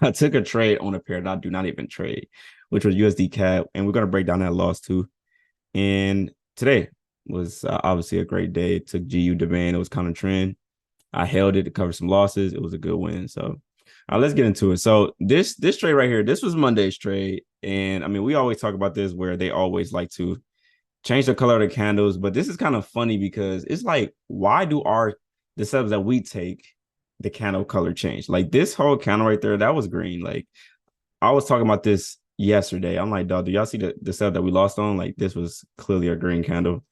I took a trade on a pair that I do not even trade, which was USD CAD, and we're gonna break down that loss too. And today was obviously a great day. It took GU demand. It was kind of trend. I held it to cover some losses. It was a good win. So let's get into it. So this trade right here, this was Monday's trade. And I mean, we always talk about this where they always like to change the color of the candles, but this is kind of funny because it's like, why do the setups that we take the candle color change? Like this whole candle right there, that was green. Like I was talking about this yesterday. I'm like, dog, do y'all see the setup that we lost on? Like this was clearly a green candle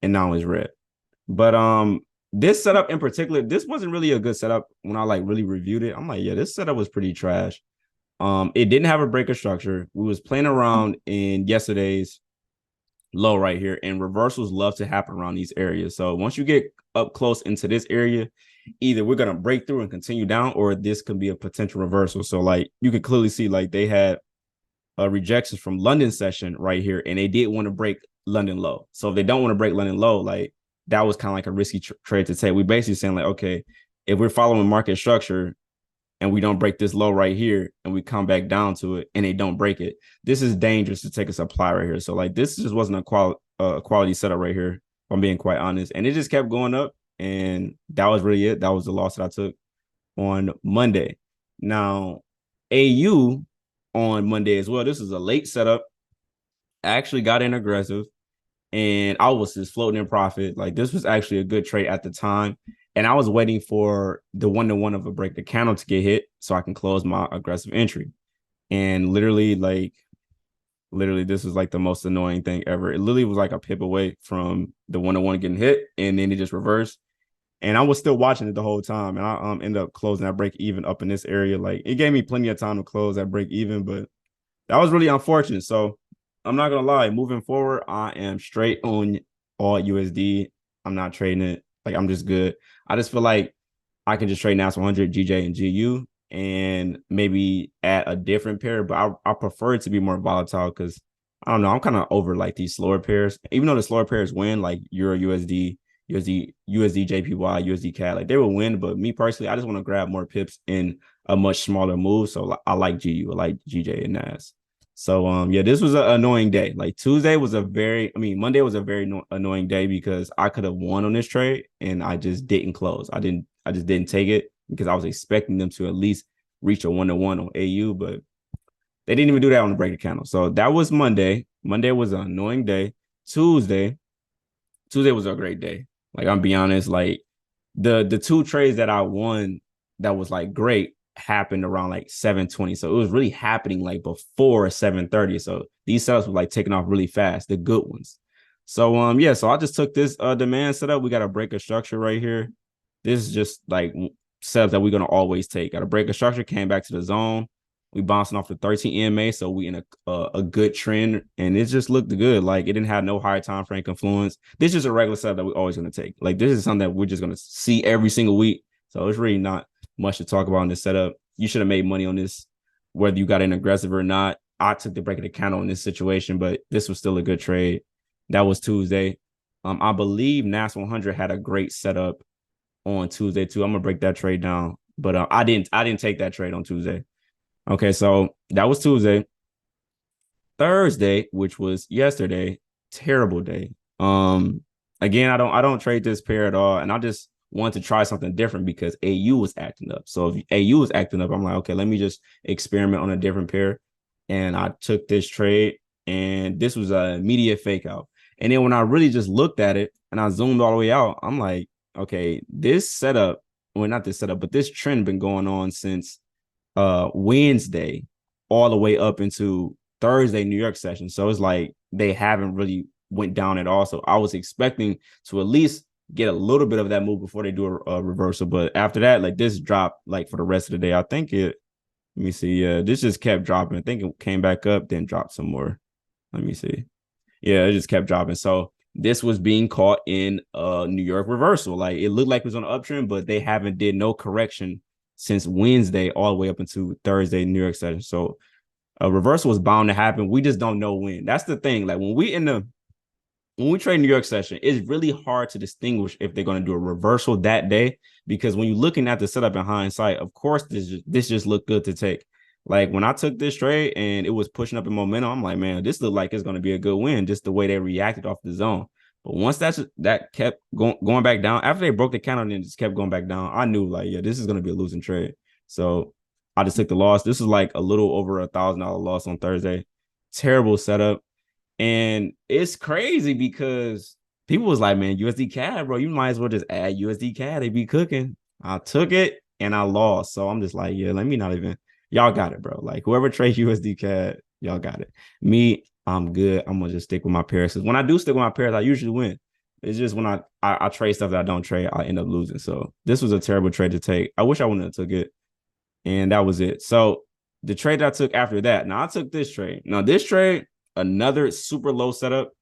and now it's red. But this setup in particular, this wasn't really a good setup when I like really reviewed it. I'm like, yeah, this setup was pretty trash. It didn't have a breaker structure. We was playing around in yesterday's low right here, and reversals love to happen around these areas. So once you get up close into this area, either we're gonna break through and continue down, or this could be a potential reversal. So like you could clearly see like they had rejections from London session right here, and they did want to break London low. So if they don't want to break London low, like that was kind of like a risky trade to take. We basically saying like, okay, if we're following market structure and we don't break this low right here and we come back down to it and they don't break it, this is dangerous to take a supply right here. So like this just wasn't a quality setup right here, if I'm being quite honest. And it just kept going up, and that was really it. That was the loss that I took on Monday. Now, AU on Monday as well. This is a late setup. I actually got in aggressive and I was just floating in profit. Like this was actually a good trade at the time. And I was waiting for the 1-to-1 of a break the candle to get hit so I can close my aggressive entry. And literally, this was like the most annoying thing ever. It literally was like a pip away from the 1-to-1 getting hit, and then it just reversed. And I was still watching it the whole time, and I ended up closing that break even up in this area. Like it gave me plenty of time to close that break even, but that was really unfortunate. So I'm not gonna lie, moving forward, I am straight on all USD. I'm not trading it. Like I'm just good. I just feel like I can just trade NAS 100, GJ, and GU, and maybe add a different pair. But I prefer it to be more volatile because I don't know. I'm kind of over like these slower pairs. Even though the slower pairs win, like Euro USD, USD JPY, USD CAD, like they will win. But me personally, I just want to grab more pips in a much smaller move. So I like GU, I like GJ and NAS. So yeah, this was an annoying day. Like Monday was a very annoying day because I could have won on this trade and I just didn't close. I just didn't take it because I was expecting them to at least reach a 1-to-1 on AU, but they didn't even do that on the breaker candle. So that was Monday. Monday was an annoying day. Tuesday was a great day. Like I'm be honest, like the two trades that I won that was like great happened around like 7:20. So it was really happening like before 7:30. So these setups were like taking off really fast, the good ones. So yeah, so I just took this demand setup. We got a breaker structure right here. This is just like setups that we're gonna always take. Got a breaker structure, came back to the zone. We bouncing off the 13 EMA, so we in a good trend, and it just looked good. Like it didn't have no higher time frame confluence. This is a regular setup that we're always gonna take. Like this is something that we're just gonna see every single week. So it's really not much to talk about in this setup. You should have made money on this, whether you got in aggressive or not. I took the break of the candle in this situation, but this was still a good trade. That was Tuesday. I believe NAS 100 had a great setup on Tuesday too. I'm gonna break that trade down, but I didn't take that trade on Tuesday. Okay, so that was Tuesday. Thursday, which was yesterday, terrible day. Again, I don't trade this pair at all, and I just wanted to try something different because AU was acting up. So if AU was acting up, I'm like, okay, let me just experiment on a different pair. And I took this trade, and this was a immediate fake out. And then when I really just looked at it and I zoomed all the way out, I'm like, okay, this setup, well, not this setup, but this trend been going on since Wednesday all the way up into Thursday New York session. So it's like they haven't really went down at all. So I was expecting to at least get a little bit of that move before they do a reversal. But after that, like this dropped like for the rest of the day. I think let me see. This just kept dropping. I think it came back up, then dropped some more. Let me see. Yeah, it just kept dropping. So this was being caught in a New York reversal. Like it looked like it was on an uptrend, but they haven't did no correction since Wednesday all the way up into Thursday New York session. So a reversal was bound to happen. We just don't know when. That's the thing. Like when we trade New York session, it's really hard to distinguish if they're going to do a reversal that day, because when you're looking at the setup in hindsight, of course, this just looked good to take. Like when I took this trade and it was pushing up in momentum, I'm like, man, this looked like it's going to be a good win, just the way they reacted off the zone. But once that kept going back down, after they broke the candle and just kept going back down, I knew like, yeah, this is going to be a losing trade. So I just took the loss. This is like a little over $1,000 loss on Thursday. Terrible setup. And it's crazy because people was like, man, USD CAD, bro, you might as well just add USD CAD. They be cooking. I took it and I lost. So I'm just like, yeah, let me not even. Y'all got it, bro. Like whoever trades USD CAD, y'all got it. Me, I'm good. I'm gonna just stick with my pairs. When I do stick with my pairs, I usually win. It's just when I trade stuff that I don't trade, I end up losing. So this was a terrible trade to take. I wish I wouldn't have took it. And that was it. So the trade that I took after that, now I took this trade. Now this trade, another super low setup.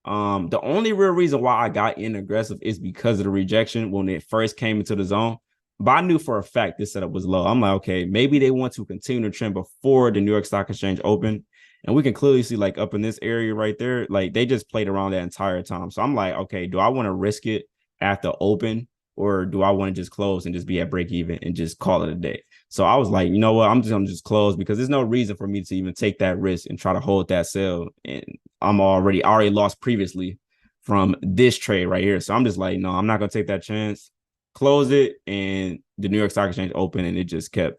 The only real reason why I got in aggressive is because of the rejection when it first came into the zone. But I knew for a fact this setup was low. I'm like, okay, maybe they want to continue the trend before the New York Stock Exchange opened. And we can clearly see like up in this area right there, like they just played around that entire time. So I'm like, okay, do I want to risk it at the open or do I want to just close and just be at break even and just call it a day? So I was like, you know what? I'm just gonna just close because there's no reason for me to even take that risk and try to hold that sell. And I already lost previously from this trade right here. So I'm just like, no, I'm not gonna take that chance. Close it, and the New York Stock Exchange opened, and it just kept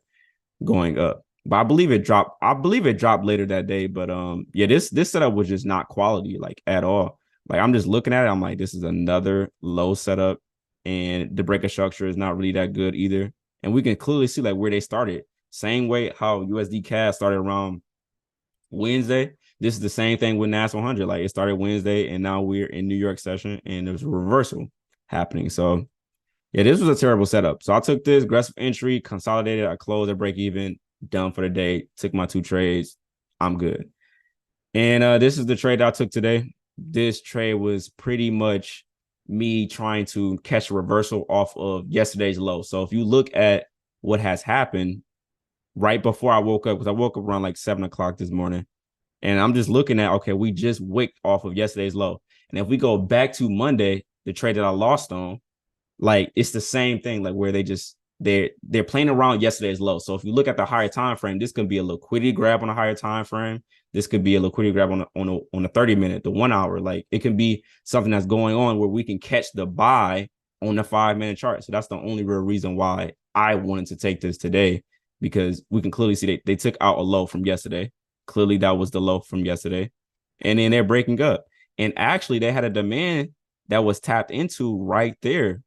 going up. But I believe it dropped. I believe it dropped later that day. But yeah, this setup was just not quality like at all. Like I'm just looking at it. I'm like, this is another low setup, and the breaker structure is not really that good either. And we can clearly see like where they started. Same way how USD CAD started around Wednesday. This is the same thing with NAS 100. Like it started Wednesday, and now we're in New York session, and there's a reversal happening. So yeah, this was a terrible setup. So I took this aggressive entry, consolidated. I closed at break even, done for the day. Took my 2 trades. I'm good. And this is the trade that I took today. This trade was pretty much me trying to catch a reversal off of yesterday's low. So if you look at what has happened right before I woke up, because I woke up around like 7 o'clock this morning, and I'm just looking at, okay, we just wicked off of yesterday's low. And if we go back to Monday, the trade that I lost on, like it's the same thing, like where they're playing around yesterday's low. So if you look at the higher time frame, this could be a liquidity grab on a higher time frame. This could be a liquidity grab on a 30-minute, the 1 hour. Like it can be something that's going on where we can catch the buy on the 5-minute chart. So that's the only real reason why I wanted to take this today, because we can clearly see they took out a low from yesterday. Clearly that was the low from yesterday. And then they're breaking up. And actually they had a demand that was tapped into right there.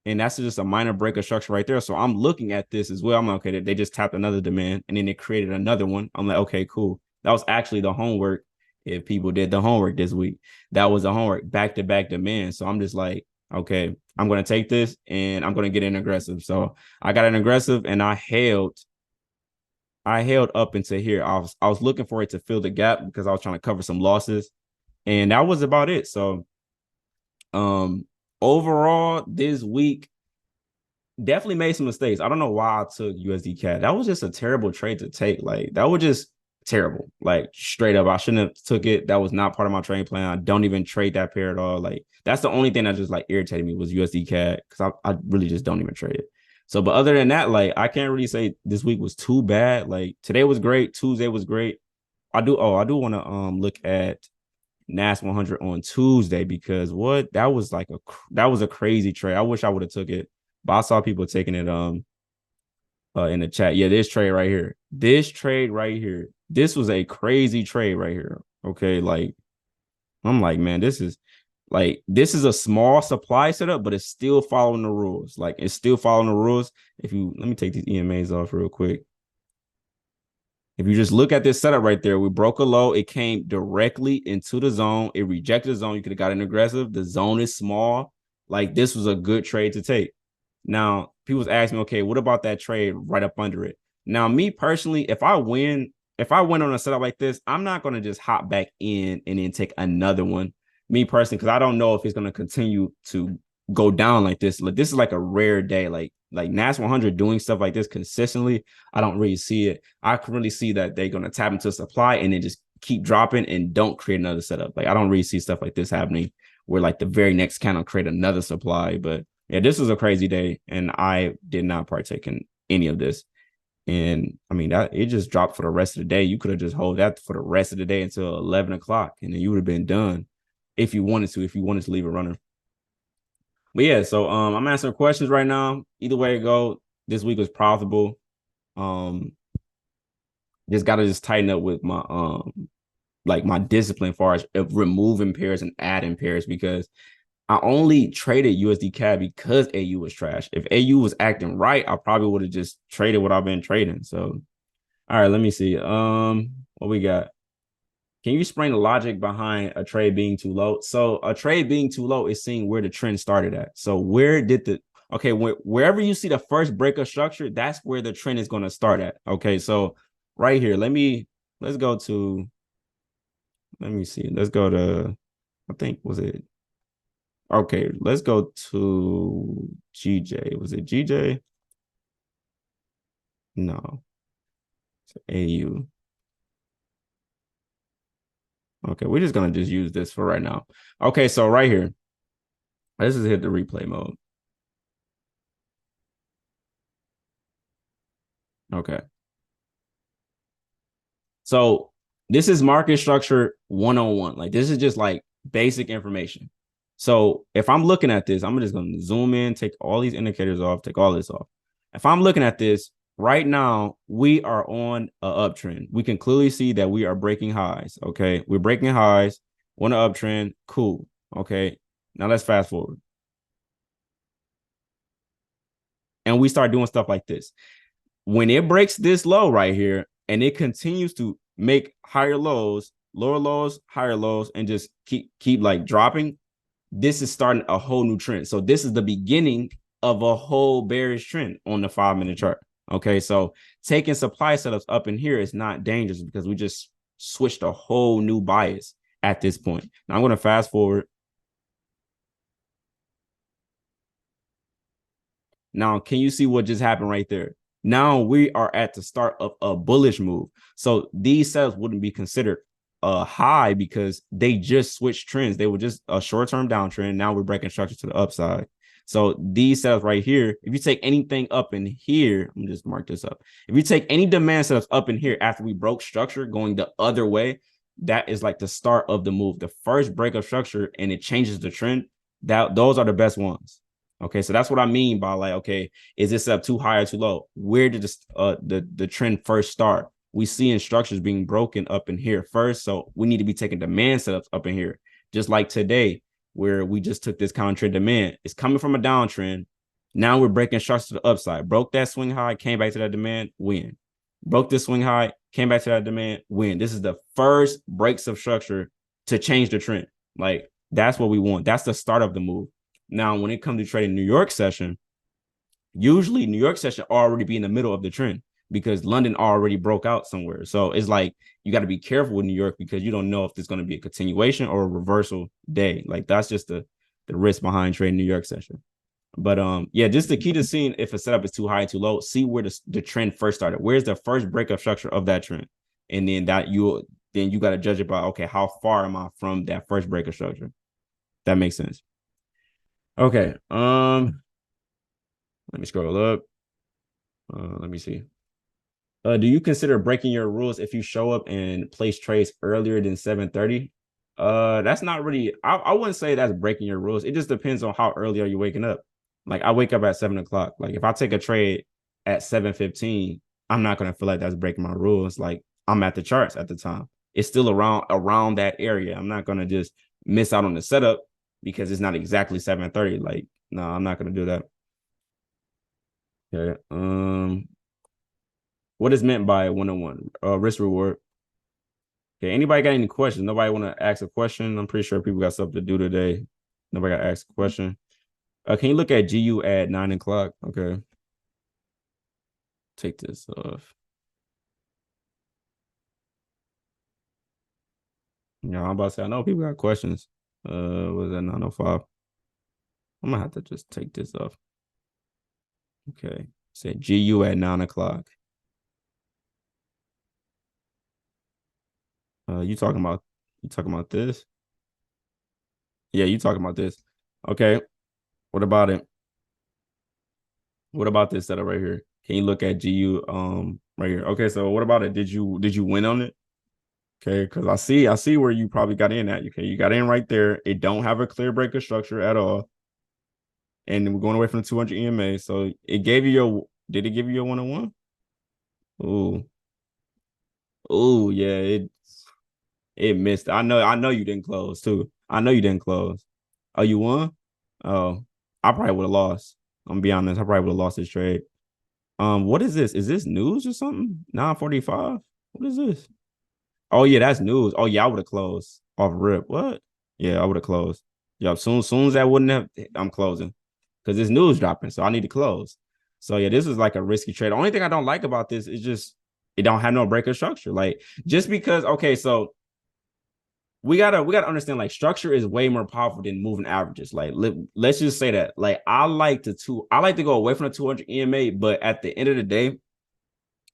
And that's just a minor break of structure right there. So I'm looking at this as well. I'm like, okay, they just tapped another demand and then they created another one. I'm like, okay, cool. That was actually the homework. If people did the homework this week, that was the homework, back-to-back demand. So I'm just like, okay, I'm going to take this and I'm going to get in aggressive. So I got an aggressive and I held up into here. I was looking for it to fill the gap because I was trying to cover some losses. And that was about it. So overall, this week definitely made some mistakes. I don't know why I took USD CAD. That was just a terrible trade to take. Like that was just terrible. Like straight up, I shouldn't have took it. That was not part of my trading plan. I don't even trade that pair at all. Like that's the only thing that just like irritated me was USD CAD because I really just don't even trade it. So, but other than that, like I can't really say this week was too bad. Like today was great. Tuesday was great. I do want to look at NAS 100 on Tuesday because that was a crazy trade. I wish I would have took it, but I saw people taking it in the chat. Yeah, this trade right here. This was a crazy trade right here. Okay, like I'm like, man, this is a small supply setup, but it's still following the rules. Like it's still following the rules. Let me take these EMAs off real quick. If you just look at this setup right there, we broke a low. It came directly into the zone. It rejected the zone. You could have gotten aggressive. The zone is small. Like this was a good trade to take. Now, people's asking me, okay, what about that trade right up under it? Now, me personally, if I win on a setup like this, I'm not going to just hop back in and then take another one. Me personally, because I don't know if it's going to continue to go down like this. Like this is like a rare day. Like NAS 100 doing stuff like this consistently, I don't really see it. I can really see that they're going to tap into supply and then just keep dropping and don't create another setup. Like I don't really see stuff like this happening where like the very next candle create another supply. But yeah, this was a crazy day and I did not partake in any of this. And I mean, that it just dropped for the rest of the day. You could have just hold that for the rest of the day until 11 o'clock, and then you would have been done if you wanted to leave it running. But yeah, so I'm answering questions right now. Either way it go, this week was profitable. Um, just gotta just tighten up with my like my discipline as far as removing pairs and adding pairs, because I only traded USD CAD because AU was trash. If AU was acting right, I probably would have just traded what I've been trading. So all right, let me see. What we got? Can you explain the logic behind a trade being too low? So a trade being too low is seeing where the trend started at. So where did the okay, wherever you see the first break of structure, that's where the trend is going to start at. Okay, so right here, let's go to let me see. Let's go to I think was it okay, let's go to GJ. Was it GJ? No, it's AU. Okay, we're just gonna just use this for right now. Okay, so right here, this is hit the replay mode. Okay. So this is market structure 101. Like this is just like basic information. So if I'm looking at this, I'm just going to zoom in, take all these indicators off, take all this off. If I'm looking at this right now, we are on an uptrend. We can clearly see that we are breaking highs. Okay. We're breaking highs on an uptrend. Cool. Okay. Now let's fast forward. And we start doing stuff like this. When it breaks this low right here and it continues to make higher lows, lower lows, higher lows, and just keep like dropping, this is starting a whole new trend. So this is the beginning of a whole bearish trend on the 5-minute chart. Okay, so taking supply setups up in here is not dangerous because we just switched a whole new bias at this point. Now I'm going to fast forward. Now, can you see what just happened right there? Now we are at the start of a bullish move. So these setups wouldn't be considered a high because they just switched trends. They were just a short-term downtrend. Now we're breaking structure to the upside. So these setups right here, if you take anything up in here, let me just mark this up. If you take any demand setups up in here after we broke structure going the other way, that is like the start of the move. The first break of structure and it changes the trend. Those are the best ones. Okay, so that's what I mean by like, okay, is this up too high or too low? Where did the trend first start? We see instructions being broken up in here first, so we need to be taking demand setups up in here, just like today, where we just took this counter trend demand. It's coming from a downtrend. Now we're breaking structure to the upside. Broke that swing high, came back to that demand, win. Broke this swing high, came back to that demand, win. This is the first breaks of structure to change the trend. Like that's what we want. That's the start of the move. Now, when it comes to trading New York session, usually New York session already be in the middle of the trend because London already broke out somewhere. So it's like you got to be careful with New York because you don't know if there's going to be a continuation or a reversal day. Like that's just the risk behind trading New York session. But yeah, just the key to seeing if a setup is too high, too low, see where the trend first started. Where's the first breakup structure of that trend? And then you got to judge it by, okay, how far am I from that first breakup structure? That makes sense. Okay. Let me scroll up. Let me see. Do you consider breaking your rules if you show up and place trades earlier than 7:30? That's not really. I wouldn't say that's breaking your rules. It just depends on how early are you waking up. Like I wake up at 7 o'clock. Like if I take a trade at 7:15, I'm not gonna feel like that's breaking my rules. Like I'm at the charts at the time. It's still around that area. I'm not gonna just miss out on the setup because it's not exactly 7:30. Like no, I'm not gonna do that. Okay. What is meant by 101? Risk reward. Okay. Anybody got any questions? Nobody want to ask a question? I'm pretty sure people got stuff to do today. Nobody got to ask a question. Can you look at GU at 9 o'clock? Okay. Take this off. Yeah, I'm about to say, I know people got questions. Was that 9:05? I'm gonna have to just take this off. Okay. Say GU at 9 o'clock. You talking about this? Yeah, you talking about this. Okay. What about it? What about this setup right here? Can you look at GU right here? Okay, so what about it? Did you win on it? Okay, because I see where you probably got in at. Okay, you got in right there. It don't have a clear breaker structure at all. And we're going away from the 200 EMA. So it gave you your did it give you your 101? Ooh. Ooh, yeah, it missed. I know you didn't close too. I know you didn't close. Oh, you won? Oh, I probably would have lost. I'm gonna be honest. I probably would have lost this trade. What is this? Is this news or something? 945? What is this? Oh yeah, that's news. Oh yeah, I would have closed off rip. What? Yeah, I would have closed. Yup. Soon as that wouldn't have, I'm closing because this news dropping, so I need to close. So yeah, this is like a risky trade. The only thing I don't like about this is just it don't have no breaker structure. Like just because, okay, so we gotta understand like structure is way more powerful than moving averages. Like let's just say that. Like I like to go away from the 200 EMA, but at the end of the day,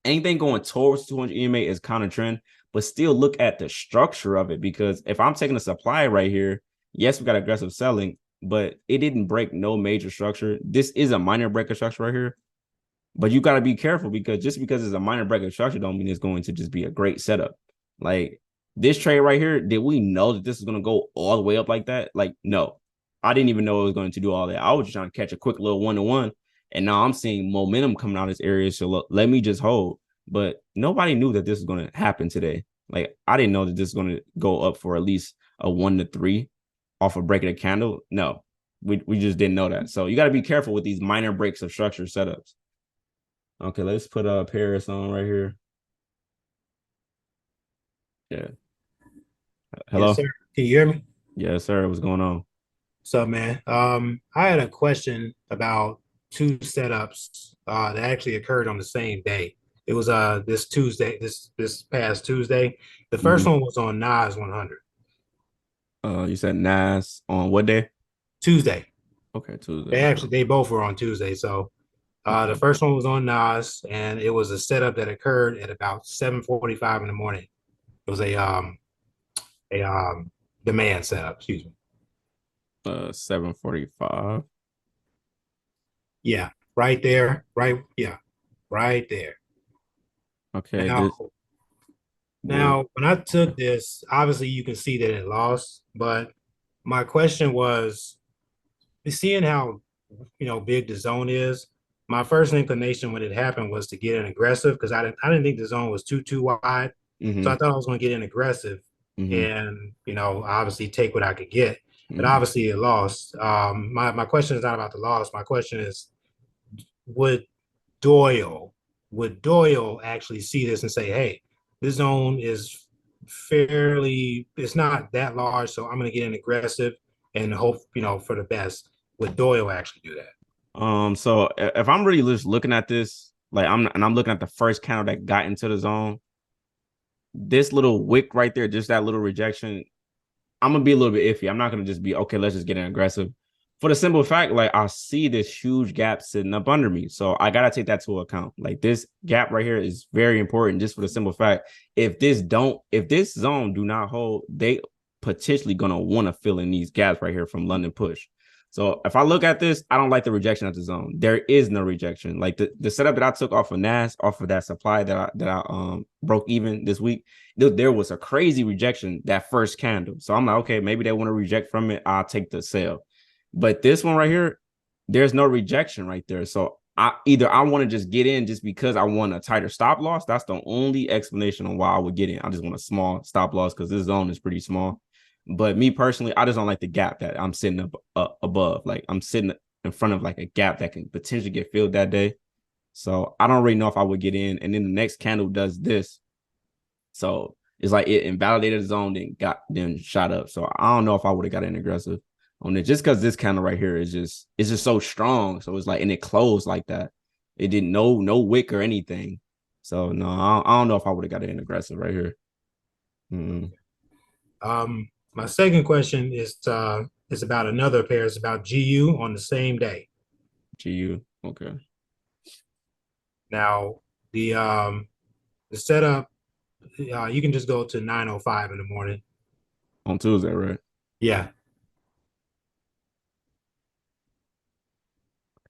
anything going towards 200 EMA is kind of trend, but still look at the structure of it because if I'm taking a supply right here, yes, we got aggressive selling, but it didn't break no major structure. This is a minor breaker structure right here, but you got to be careful because just because it's a minor breaker structure don't mean it's going to just be a great setup. Like this trade right here, did we know that this is going to go all the way up like that? Like, no, I didn't even know it was going to do all that. I was just trying to catch a quick little 1-to-1. And now I'm seeing momentum coming out of this area. So let me just hold. But nobody knew that this was going to happen today. Like, I didn't know that this is going to go up for at least a 1-to-3 off of breaking a candle. No, we just didn't know that. So you got to be careful with these minor breaks of structure setups. Okay, let's put Paris on right here. Yeah. Yes, Hello? sir. Can you hear me? Yes, sir. What's going on? What's up, man? I had a question about two setups that actually occurred on the same day. It was this Tuesday, this past Tuesday. The first Hmm. one was on Nas 100. You said Nas on what day? Tuesday. Okay, Tuesday. They both were on Tuesday. So the Okay. first one was on Nas, and it was a setup that occurred at about 7:45 in the morning. It was a demand setup, excuse me. 7:45. Yeah, right there, right, yeah, right there. Okay, Now this will Now, when I took this, obviously you can see that it lost, but my question was, seeing how big the zone is, my first inclination when it happened was to get in aggressive because I didn't think the zone was too wide. So mm-hmm, I thought I was going to get in aggressive mm-hmm, and obviously take what I could get. But mm-hmm. obviously it lost. My question is not about the loss. My question is, would Doyle, would Doyle actually see this and say, hey, this zone is it's not that large, so I'm going to get in aggressive and hope, for the best. Would Doyle actually do that? So if I'm really just looking at this, like I'm looking at the first counter that got into the zone, this little wick right there, just that little rejection, I'm gonna be a little bit iffy. I'm not gonna just be okay. Let's just get in aggressive. For the simple fact, like I see this huge gap sitting up under me, so I gotta take that to account. Like this gap right here is very important, just for the simple fact if this zone do not hold, they potentially gonna want to fill in these gaps right here from London push. So if I look at this, I don't like the rejection at the zone. There is no rejection. Like the setup that I took off of NAS, off of that supply that I broke even this week, there was a crazy rejection that first candle. So I'm like, okay, maybe they want to reject from it. I'll take the sale. But this one right here, there's no rejection right there. So I want to just get in just because I want a tighter stop loss. That's the only explanation on why I would get in. I just want a small stop loss because this zone is pretty small. But me personally, I just don't like the gap that I'm sitting above. Like I'm sitting in front of like a gap that can potentially get filled that day. So I don't really know if I would get in. And then the next candle does this. So it's like it invalidated the zone, then shot up. So I don't know if I would have got in aggressive on it just because this candle right here is just it's just so strong. So it's like and it closed like that. It didn't no wick or anything. So no, I don't know if I would have got in aggressive right here. Mm-mm. My second question is about another pair. It's about GU on the same day. GU. Okay. Now, the setup, you can just go to 9:05 in the morning. On Tuesday, right? Yeah.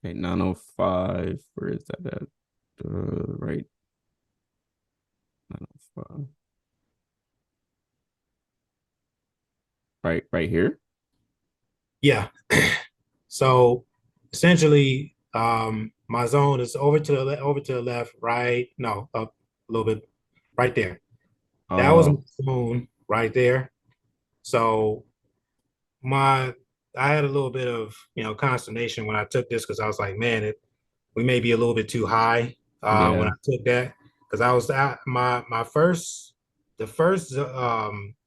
Okay, 905. Where is that at? Right. 905. Right here. Yeah. So essentially, my zone is over to the left, right, no, up a little bit, right there. That was my Oh, zone right there. So my I had a little bit of consternation when I took this because I was like, man, we may be a little bit too high when I yeah. took that because I was at my first the first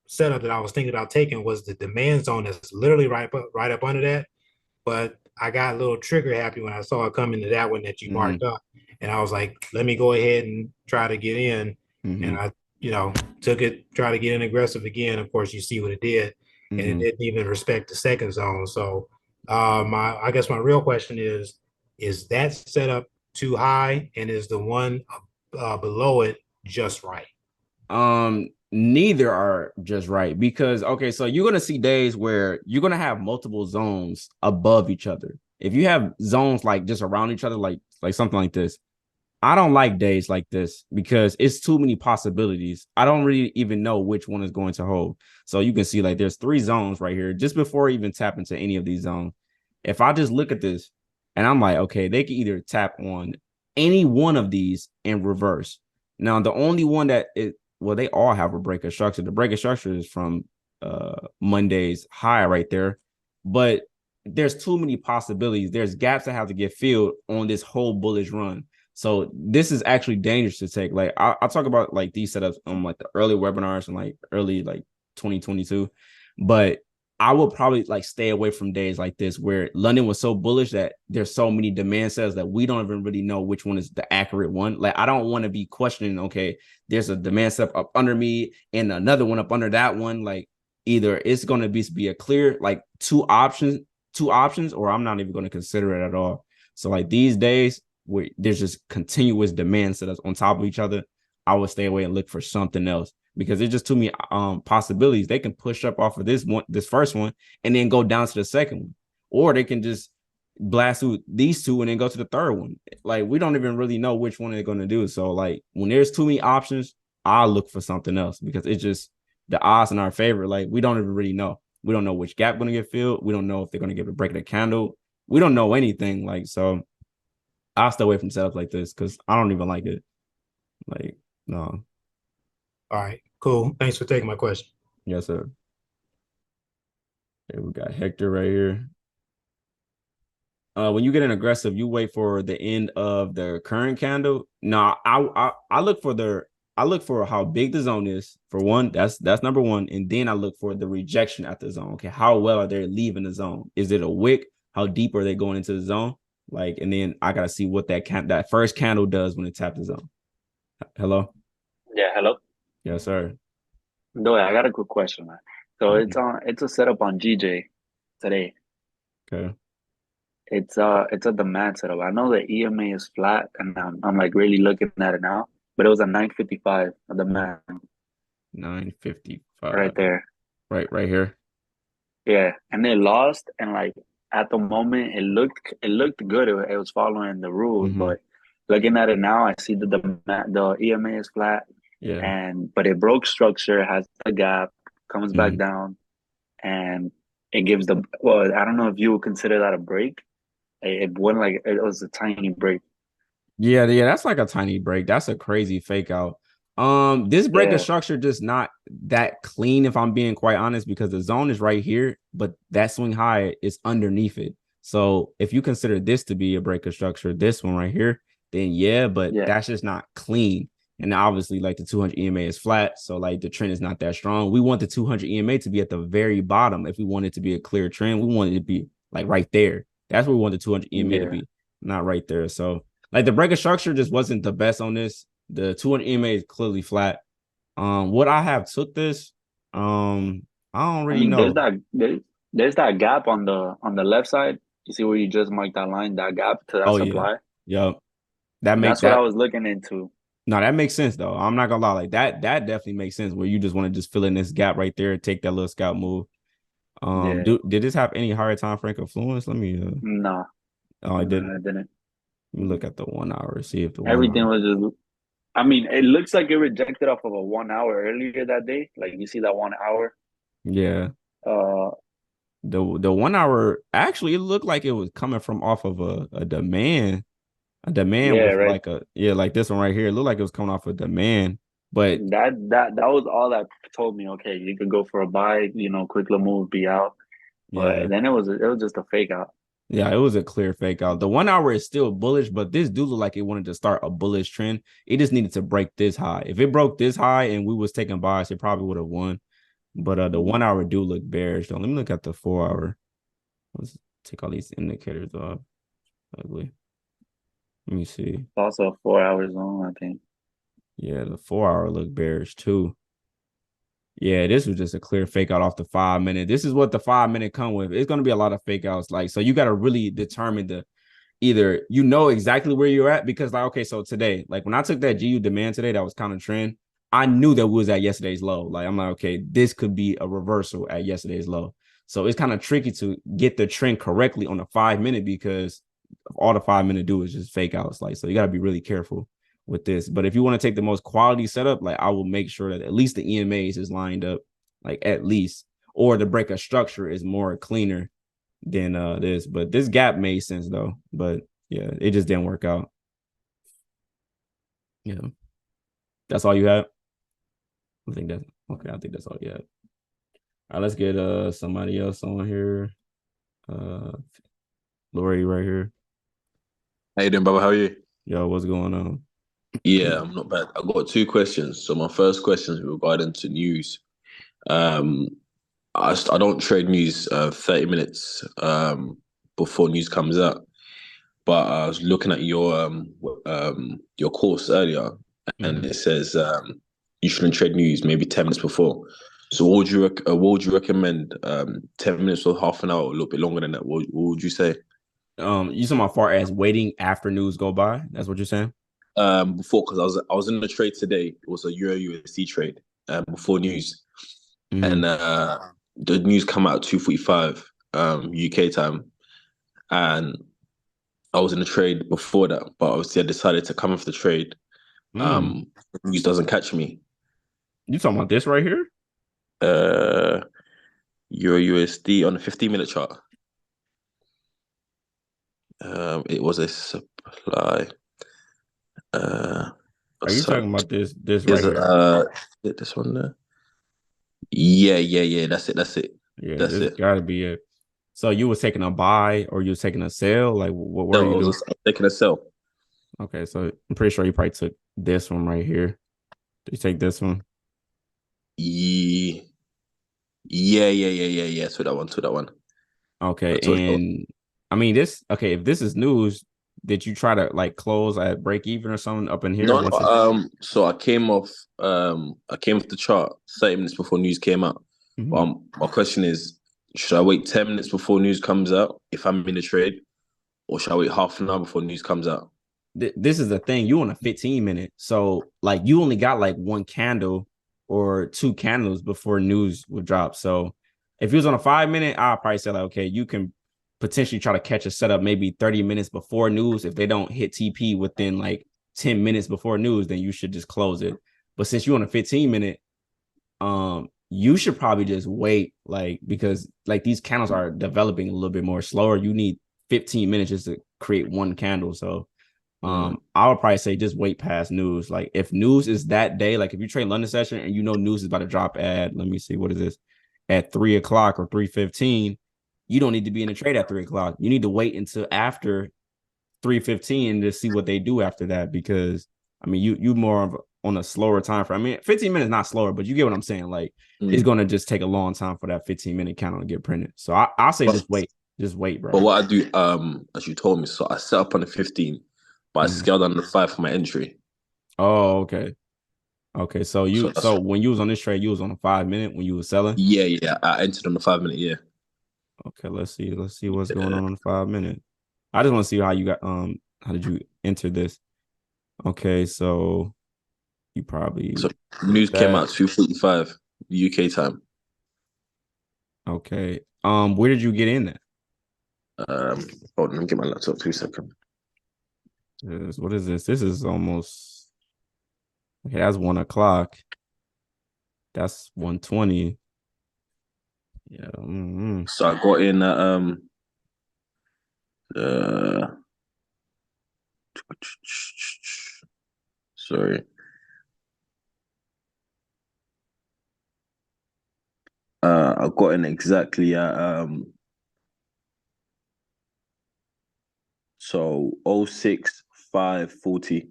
setup that I was thinking about taking was the demand zone that's literally right up under that. But I got a little trigger happy when I saw it come into that one that you Mm-hmm. marked up, and I was like, let me go ahead and try to get in, Mm-hmm. and I took it, try to get in aggressive again. Of course, you see what it did, and it Mm-hmm. didn't even respect the second zone. So, my I guess my real question is that setup too high, and is the one below it just right? Neither are just right because okay, so you're gonna see days where you're gonna have multiple zones above each other. If you have zones like just around each other, like something like this, I don't like days like this because it's too many possibilities. I don't really even know which one is going to hold. So you can see like there's three zones right here just before I even tap into any of these zones. If I just look at this and I'm like, okay, they can either tap on any one of these in reverse. Now, the only one that it well, they all have a break of structure. The break of structure is from Monday's high right there, but there's too many possibilities. There's gaps that have to get filled on this whole bullish run. So this is actually dangerous to take. Like I'll talk about like these setups on like the early webinars and like early like 2022, but I will probably like stay away from days like this where London was so bullish that there's so many demand sets that we don't even really know which one is the accurate one. Like I don't want to be questioning, okay, there's a demand set up under me and another one up under that one. Like either it's going to be a clear like two options, or I'm not even going to consider it at all. So like these days where there's just continuous demand setups on top of each other, I would stay away and look for something else because there's just too many possibilities. They can push up off of this first one, and then go down to the second one, or they can just blast through these two and then go to the third one. Like we don't even really know which one they're going to do. So like when there's too many options, I'll look for something else because it's just the odds in our favor. Like we don't even really know. We don't know which gap going to get filled. We don't know if they're going to give a break of the candle. We don't know anything. Like so, I'll stay away from setups like this because I don't even like it. Like no, All right, cool. Thanks for taking my question. yes sir. Okay, we got Hector right here. When you get an aggressive, you wait for the end of the current candle. No, I look for I look for how big the zone is for one. That's number one, and then I look for the rejection at the zone. Okay, how well are they leaving the zone? Is it a wick? How deep are they going into the zone? Like, and then I gotta see what that first candle does when it taps the zone. Hello, Yeah, hello. yes sir. No, I got a quick question, man. So it's a setup on GJ today. Okay, It's a demand setup. I know the EMA is flat, and I'm like really looking at it now, but it was a 955 a demand 955. right there. Right here. Yeah, and they lost, and like at the moment it looked good. It was following the rules, Mm-hmm. but looking at it now, I see that the EMA is flat, Yeah. and but it broke structure, has a gap, comes back Mm-hmm. down, and it gives the well. I don't know if you would consider that a break. It went like it was a tiny break. Yeah, that's like a tiny break. That's a crazy fake out. This break of Yeah, structure just not that clean, if I'm being quite honest, because the zone is right here, but that swing high is underneath it. So if you consider this to be a break of structure, this one right here, then yeah, but yeah, that's just not clean. And obviously, like the 200 EMA is flat, so like the trend is not that strong. We want the 200 EMA to be at the very bottom. If we want it to be a clear trend, we want it to be like right there. That's where we want the 200 EMA to yeah. be, not right there. So like the breaker structure just wasn't the best on this. The 200 EMA is clearly flat. What I have took this? I don't I really mean, there's know. that gap on the left side. You see where you just marked that line, that gap to that Oh yeah, supply. yep. That make That's what I that was looking into. no, that makes sense though. I'm not gonna lie, like that definitely makes sense where you just want to just fill in this gap right there, take that little scout move. Yeah. Did this have any higher time frame influence? Let me No, oh, I no, didn't. I didn't. Let me look at the 1 hour, see if the 1 hour. Everything was just. I mean, it looks like it rejected off of a 1 hour earlier that day. Like you see that 1 hour. Yeah. Uh, The 1 hour actually it looked like it was coming from off of a demand. A demand yeah, with right. like like this one right here. It looked like it was coming off a demand. But That was all that told me. Okay, you could go for a buy. Quick little move, be out. yeah. But then it was just a fake out. Yeah, it was a clear fake out. The 1 hour is still bullish, but this do look like it wanted to start a bullish trend. It just needed to break this high. If it broke this high and we was taking buys, it probably would have won. But the 1 hour do look bearish though. Let me look at the 4 hour. Let's take all these indicators off. Ugly. Let me see. It's also 4 hours long, I think. Yeah, the 4 hour look bearish too. Yeah, this was just a clear fake out off the 5 minute. This is what the 5 minute come with. It's going to be a lot of fake outs. Like, so you got to really determine either exactly where you're at because like, okay, so today, like when I took that GU demand today, that was kind of trend. I knew that we was at yesterday's low. Like, I'm like, okay, this could be a reversal at yesterday's low. So it's kind of tricky to get the trend correctly on the 5 minute because all the 5 minute do is just fake outs. Like, so you got to be really careful with this. But if you want to take the most quality setup, like I will make sure that at least the EMAs is lined up, like at least, or the break of structure is more cleaner than this. But this gap made sense though. But yeah, it just didn't work out. Yeah. That's all you have? I think that's okay. I think that's all you have. All right, let's get somebody else on here. Lori right here. How you doing, brother? How are you? Yo, what's going on? Yeah, I'm not bad. I've got two questions. So my first question is regarding to news. Um, I don't trade news 30 minutes before news comes out. But I was looking at your course earlier, and it says you shouldn't trade news maybe 10 minutes before. So what would you recommend? 10 minutes or half an hour, or a little bit longer than that? What would you say? You talking about far as waiting after news go by? That's what you're saying? Before, because I was in the trade today. It was a Euro USD trade before news, and the news come out at 2:45 UK time, and I was in the trade before that, but obviously I decided to come off the trade. News doesn't catch me. You talking about this right here? Euro USD on the 15-minute chart. It was a supply. Are you talking about this right here? This one there. Yeah. That's it. Yeah, that's this it. Gotta be it. So you was taking a buy or you was taking a sell? Like what were you doing? I was taking a sell. Okay, so I'm pretty sure you probably took this one right here. Did you take this one? Yeah. So that one. Okay, and I mean this. Okay, if this is news, did you try to like close at break even or something up in here? No. So I came off the chart 30 minutes before news came out. My question is, should I wait 10 minutes before news comes out if I'm in the trade, or should I wait half an hour before news comes out? This is the thing. You on a 15-minute, so like you only got like one candle or two candles before news would drop. So if you was on a 5 minute, I'll probably say like, okay, you can potentially try to catch a setup maybe 30 minutes before news. If they don't hit TP within like 10 minutes before news, then you should just close it. But since you're on a 15-minute, you should probably just wait, like, because like these candles are developing a little bit more slower. You need 15 minutes just to create one candle. So I would probably say just wait past news. Like if news is that day, like if you trade London session and you know news is about to drop at, let me see, what is this, at 3 o'clock or 3:15, you don't need to be in a trade at 3 o'clock. You need to wait until after 3:15 to see what they do after that, because I mean you more of on a slower time frame. I mean 15 minutes not slower, but you get what I'm saying. Like it's gonna just take a long time for that 15-minute candle to get printed. So I'll say just wait, bro. But what I do, as you told me, so I set up on the 15, but I scaled on the 5 for my entry. Oh, okay. Okay, so when you was on this trade, you was on a 5 minute when you was selling? Yeah. I entered on the 5 minute, yeah. Okay, let's see what's going on the 5 minute. I just want to see how you got how did you enter this? Okay, so you probably news came out 2:45 UK time. Okay. Where did you get in that? Hold on, let me get my laptop 2 seconds. What is this? This is almost okay. That's 1 o'clock. That's 1:20. Yeah. So I got in at uh sorry. I got in exactly at so 06,540.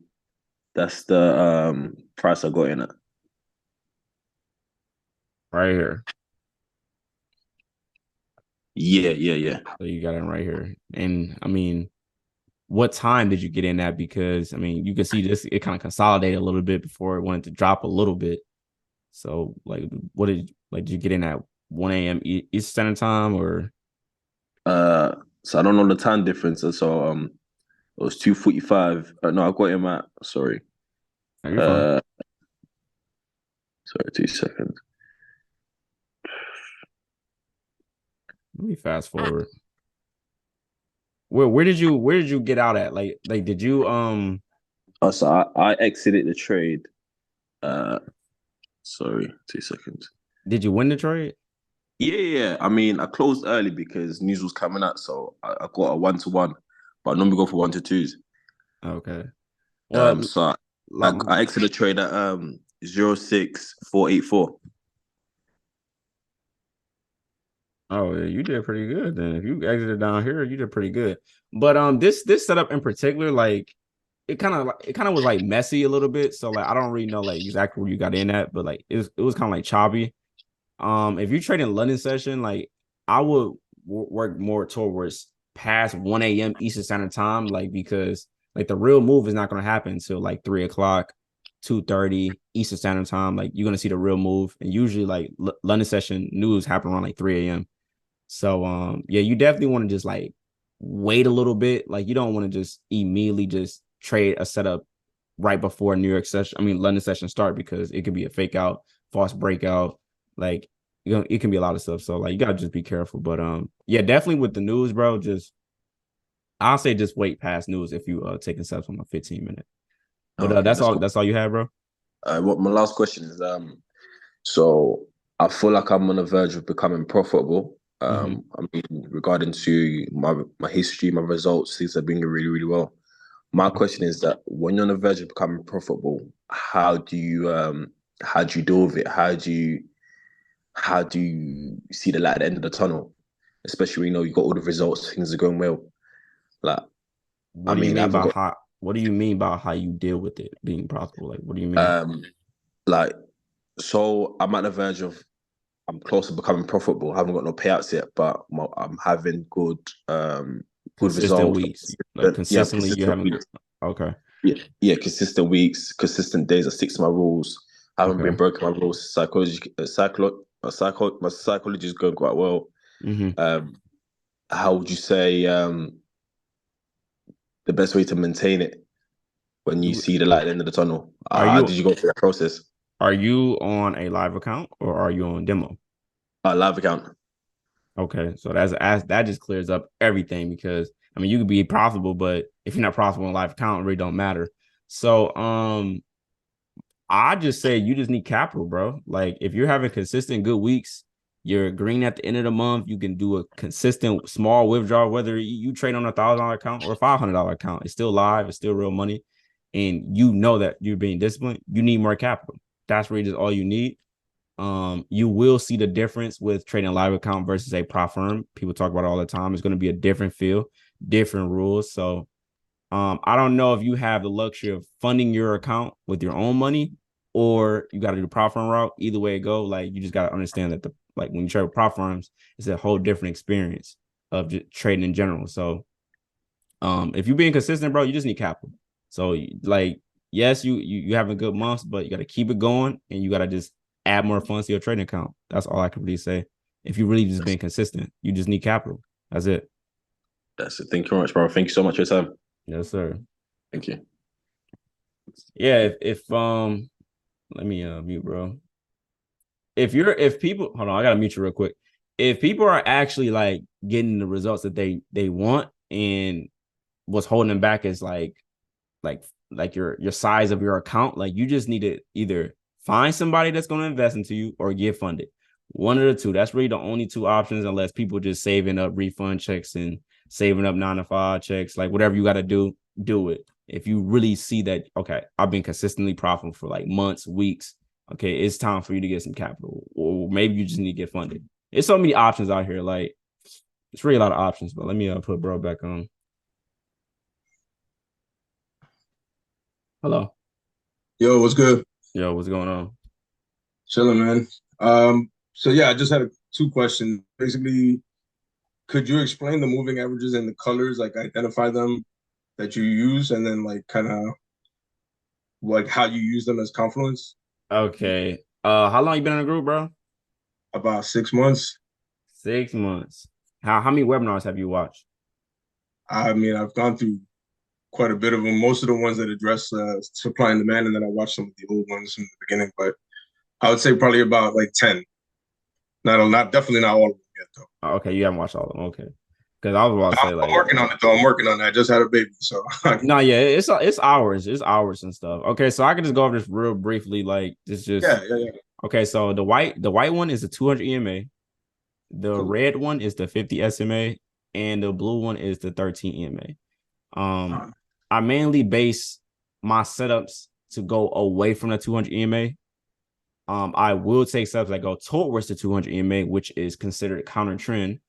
That's the price I got in at. Right here. Yeah. So you got it right here. And I mean, what time did you get in at? Because I mean, you can see this, it kind of consolidated a little bit before it wanted to drop a little bit. So like did you get in at 1 a.m. Eastern Standard Time or So I don't know the time difference. So it was 2:45. No, I got him at sorry. are you fine? Sorry, 2 seconds. Let me fast forward. Where did you get out at? Like did you So I exited the trade. Sorry, 2 seconds. did you win the trade? Yeah. I mean, I closed early because news was coming out, so I got a 1-to-1, but I normally go for 1-to-2s. Okay. Well, So I exited the trade at 06484. Oh, yeah, you did pretty good then. If you exited down here, you did pretty good. But this setup in particular, like it kind of was like messy a little bit. So like I don't really know like exactly where you got in at, but like it was kind of like choppy. If you trade in London session, like I would work more towards past 1 a.m. Eastern Standard Time, like because like the real move is not going to happen until like 3 o'clock, 2:30 Eastern Standard Time. Like you're going to see the real move, and usually like London session news happen around like 3 a.m. So yeah, you definitely want to just like wait a little bit. Like you don't want to just immediately just trade a setup right before London session start because it could be a fake out, false breakout. Like it can be a lot of stuff. So like you gotta just be careful. But yeah, definitely with the news, bro. I'll say just wait past news if you taking steps on a 15-minute. But Okay, that's all. cool. That's all you have, bro. What my last question is so I feel like I'm on the verge of becoming profitable. I mean, regarding to my history, my results, things are being really, really well. My question is that when you're on the verge of becoming profitable, how do you deal with it? How do you see the light at the end of the tunnel? Especially when you know you got all the results, things are going well. Like, What do you mean by how? What do you mean by how you deal with it being profitable? Like, what do you mean? Like, so I'm at the verge of I'm close to becoming profitable. I haven't got no payouts yet, but I'm having good Consistent results. weeks, like consistently, you haven't. Weeks. Okay. Yeah, consistent weeks, consistent days. I stick to my rules. I haven't been broken my rules. My psychology is going quite well. How would you say the best way to maintain it when you see the light at the end of the tunnel? How did you go through that process? Are you on a live account or are you on demo? Live account. Okay, so that just clears up everything because I mean you could be profitable, but if you're not profitable on live account, it really don't matter. So I just say you just need capital, bro. Like if you're having consistent good weeks, you're green at the end of the month, you can do a consistent small withdrawal, whether you trade on $1,000 account or a $500 account. It's still live, it's still real money. And you know that you're being disciplined, you need more capital. That's really just all you need. You will see the difference with trading a live account versus a prop firm. People talk about it all the time. It's going to be a different feel, different rules. So I don't know if you have the luxury of funding your account with your own money or you got to do the prop firm route. Either way it go, like you just got to understand that when you trade with prop firms, it's a whole different experience of just trading in general. So if you're being consistent, bro, you just need capital. So like, yes, you having good months, but you got to keep it going and you got to just add more funds to your trading account. That's all I can really say. If you really just being consistent, you just need capital. That's it. That's it. Thank you very much, bro. Thank you so much for your time. Yes, sir. Thank you. Yeah, if let me mute, bro. If people hold on, I gotta mute you real quick. If people are actually like getting the results that they want and what's holding them back is like like your size of your account. Like you just need to either find somebody that's going to invest into you or get funded. One of the two. That's really the only two options, unless people just saving up refund checks and saving up 9-to-5 checks. Like whatever you got to do it. If you really see that, okay, I've been consistently profitable for like months, weeks. Okay, it's time for you to get some capital, or maybe you just need to get funded. There's so many options out here. Like it's really a lot of options. But let me put bro back on. Hello. Yo, what's good? Yo, what's going on? Chilling, man. So yeah, I just had two questions. Basically, could you explain the moving averages and the colors, like identify them that you use, and then like kind of like how you use them as confluence? Okay. How long you been in the group, bro? About 6 months. 6 months. How many webinars have you watched? I mean, I've gone through quite a bit of them. Most of the ones that address supply and demand, and then I watched some of the old ones from the beginning. But I would say probably about like 10. Not definitely not all of them yet though. Okay, you haven't watched all of them. Okay. Because I was about to say like I'm working on it though. I'm working on that. I just had a baby, so no, yeah, it's hours. It's hours and stuff. Okay, so I can just go over this real briefly. Like this just yeah. Okay, so the white one is the 200 EMA, the Cool. red one is the 50 SMA, and the blue one is the 13 EMA. I mainly base my setups to go away from the 200 EMA. I will take steps that go towards the 200 EMA, which is considered counter trend.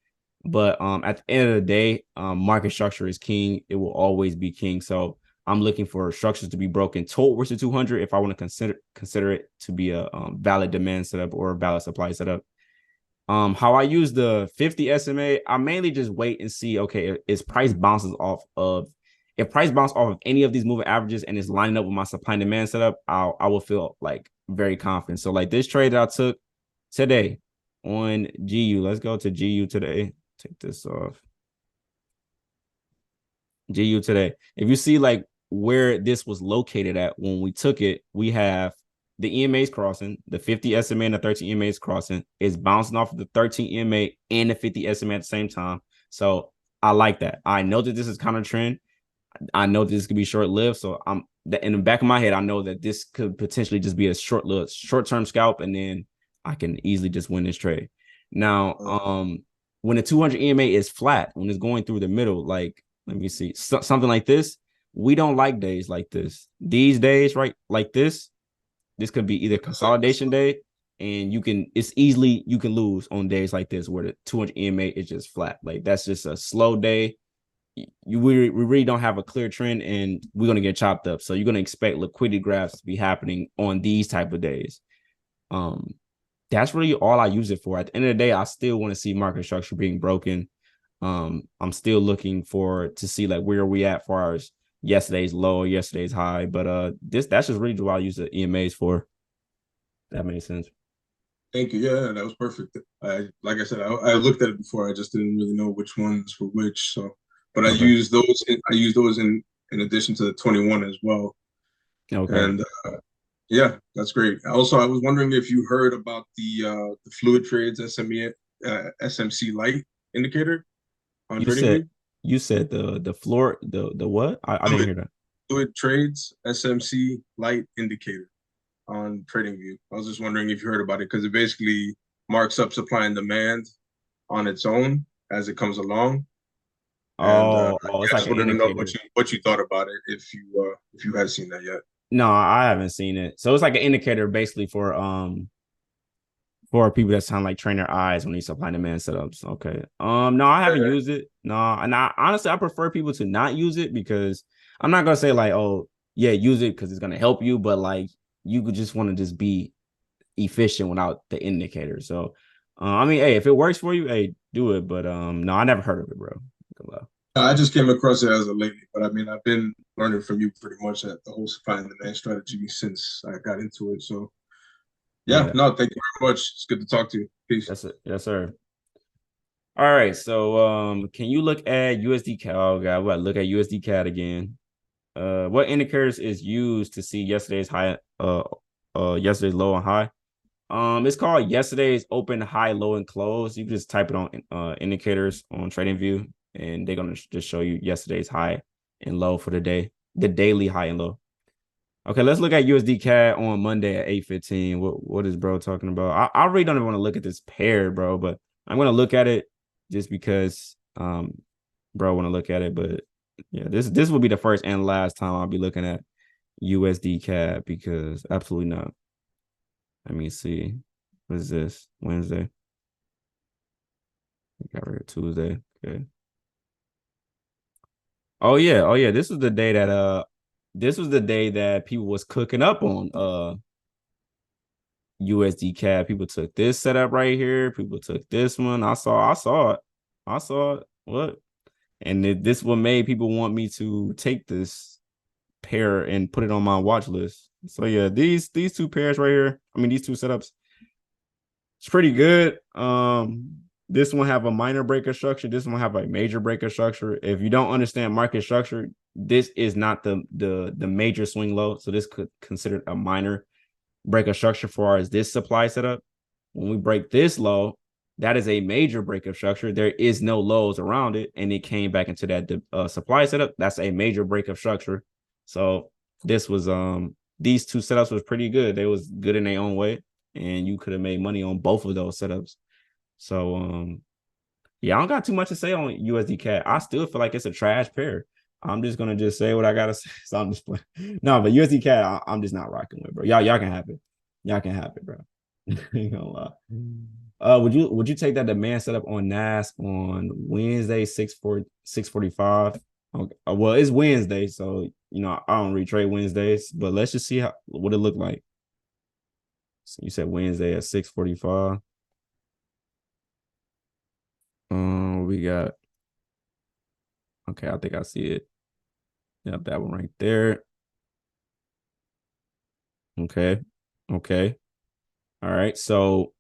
But at the end of the day, market structure is king. It will always be king. So I'm looking for structures to be broken towards the 200 if I want to consider it to be a valid demand setup or a valid supply setup. How I use the 50 SMA, I mainly just wait and see, okay, if price bounces off of any of these moving averages and is lining up with my supply and demand setup, I will feel like very confident. So like this trade that I took today on GU, let's go to GU today. Take this off. GU today. If you see like where this was located at when we took it, we have the EMAs crossing, the 50 SMA and the 13 EMAs crossing. It's bouncing off of the 13 EMA and the 50 SMA at the same time. So I like that. I know that this is kind of trend. I know this could be short-lived. So I'm in the back of my head, I know that this could potentially just be a short-term scalp, and then I can easily just win this trade. Now, when the 200 EMA is flat, when it's going through the middle, like, let me see, something like this, we don't like days like this. These days, right, like this could be either consolidation day, and you can lose on days like this where the 200 EMA is just flat. Like, that's just a slow day. We really don't have a clear trend, and we're going to get chopped up. So you're going to expect liquidity graphs to be happening on these type of days. That's really all I use it for. At the end of the day, I still want to see market structure being broken. I'm still looking to see like where we at far as yesterday's low, yesterday's high. But that's just really what I use the EMAs for. That makes sense. Thank you. Yeah, that was perfect. Like I said, I looked at it before. I just didn't really know which ones were which. So, but okay. I use those in addition to the 21 as well. Okay. And yeah, that's great. Also, I was wondering if you heard about the Fluid Trades SMC Light indicator on TradingView. You said the floor, the what? I didn't hear that. Fluid Trades SMC Light indicator on TradingView. I was just wondering if you heard about it, because it basically marks up supply and demand on its own as it comes along. It's like an indicator. Know what you thought about it, if you had seen that yet. No, I haven't seen it. So it's like an indicator basically for people that's kind of like train their eyes when they supply and demand setups. Okay. No, I haven't used it. No, and honestly I prefer people to not use it, because I'm not gonna say like, oh yeah, use it because it's gonna help you, but like you could just want to just be efficient without the indicator. So I mean, hey, if it works for you, hey, do it. But no, I never heard of it, bro. I just came across it as a lately, but I mean, I've been learning from you pretty much at the whole supply and demand strategy since I got into it. So yeah, no, thank you very much. It's good to talk to you. Peace. That's it. Yes, sir. All right. So can you look at USD CAD? Oh god, what? Look at USD CAD again. What indicators is used to see yesterday's high, yesterday's low and high? It's called yesterday's open, high, low, and close. You can just type it on indicators on TradingView, and they're gonna just show you yesterday's high and low for the day. the daily high and low. Okay, let's look at USD CAD on Monday at 8:15. What is bro talking about? I really don't even want to look at this pair, bro, but I'm gonna look at it just because bro want to look at it. But yeah, this will be the first and last time I'll be looking at USD CAD because absolutely not. Let me see. What is this? Wednesday. We got right here Tuesday. Okay. Oh yeah. This was the day that people was cooking up on USD CAD. People took this setup right here. People took this one. I saw it. What? And this what made people want me to take this pair and put it on my watch list. So yeah, these two pairs right here. I mean, these two setups. It's pretty good. This one have a minor breaker structure. This one have a major breaker structure. If you don't understand market structure, this is not the major swing low. So this could consider a minor breaker structure for as this supply setup. When we break this low, that is a major breakup structure. There is no lows around it, and it came back into that supply setup. That's a major breakup structure. So this was these two setups was pretty good. They was good in their own way, and you could have made money on both of those setups. So yeah, I don't got too much to say on USD CAD. I still feel like it's a trash pair. I'm just gonna just say what I gotta say. So I'm just playing. No, but USD CAD, I'm just not rocking with, bro. Y'all can have it. Y'all can have it, bro. Ain't gonna lie. Would you take that demand setup on NAS on Wednesday 6:45? Okay. Well, it's Wednesday, so you know I don't retrade Wednesdays, but let's just see what it looked like. So you said Wednesday at 6:45. We got. Okay, I think I see it. Yep, that one right there. Okay. All right. So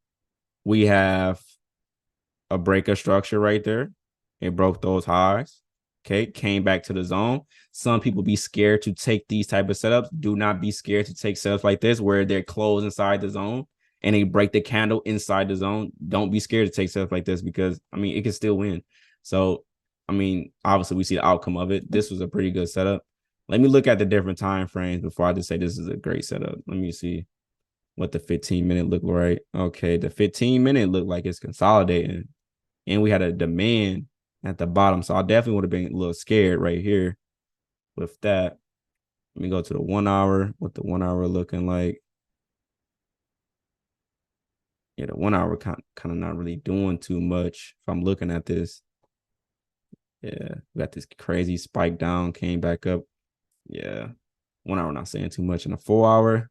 we have a breaker structure right there. It broke those highs. Okay, came back to the zone. Some people be scared to take these type of setups. Do not be scared to take setups like this where they're closed inside the zone and they break the candle inside the zone. Don't be scared to take setups like this because I mean it can still win. So I mean, obviously we see the outcome of it. This was a pretty good setup. Let me look at the different time frames before I just say this is a great setup. Let me see what the 15-minute look like. Okay, the 15-minute looked like it's consolidating. And we had a demand at the bottom. So I definitely would have been a little scared right here with that. Let me go to the 1 hour. What the 1 hour looking like. Yeah, the 1 hour kind of not really doing too much if I'm looking at this. Yeah, we got this crazy spike down, came back up. Yeah, 1 hour not saying too much. In the 4 hour,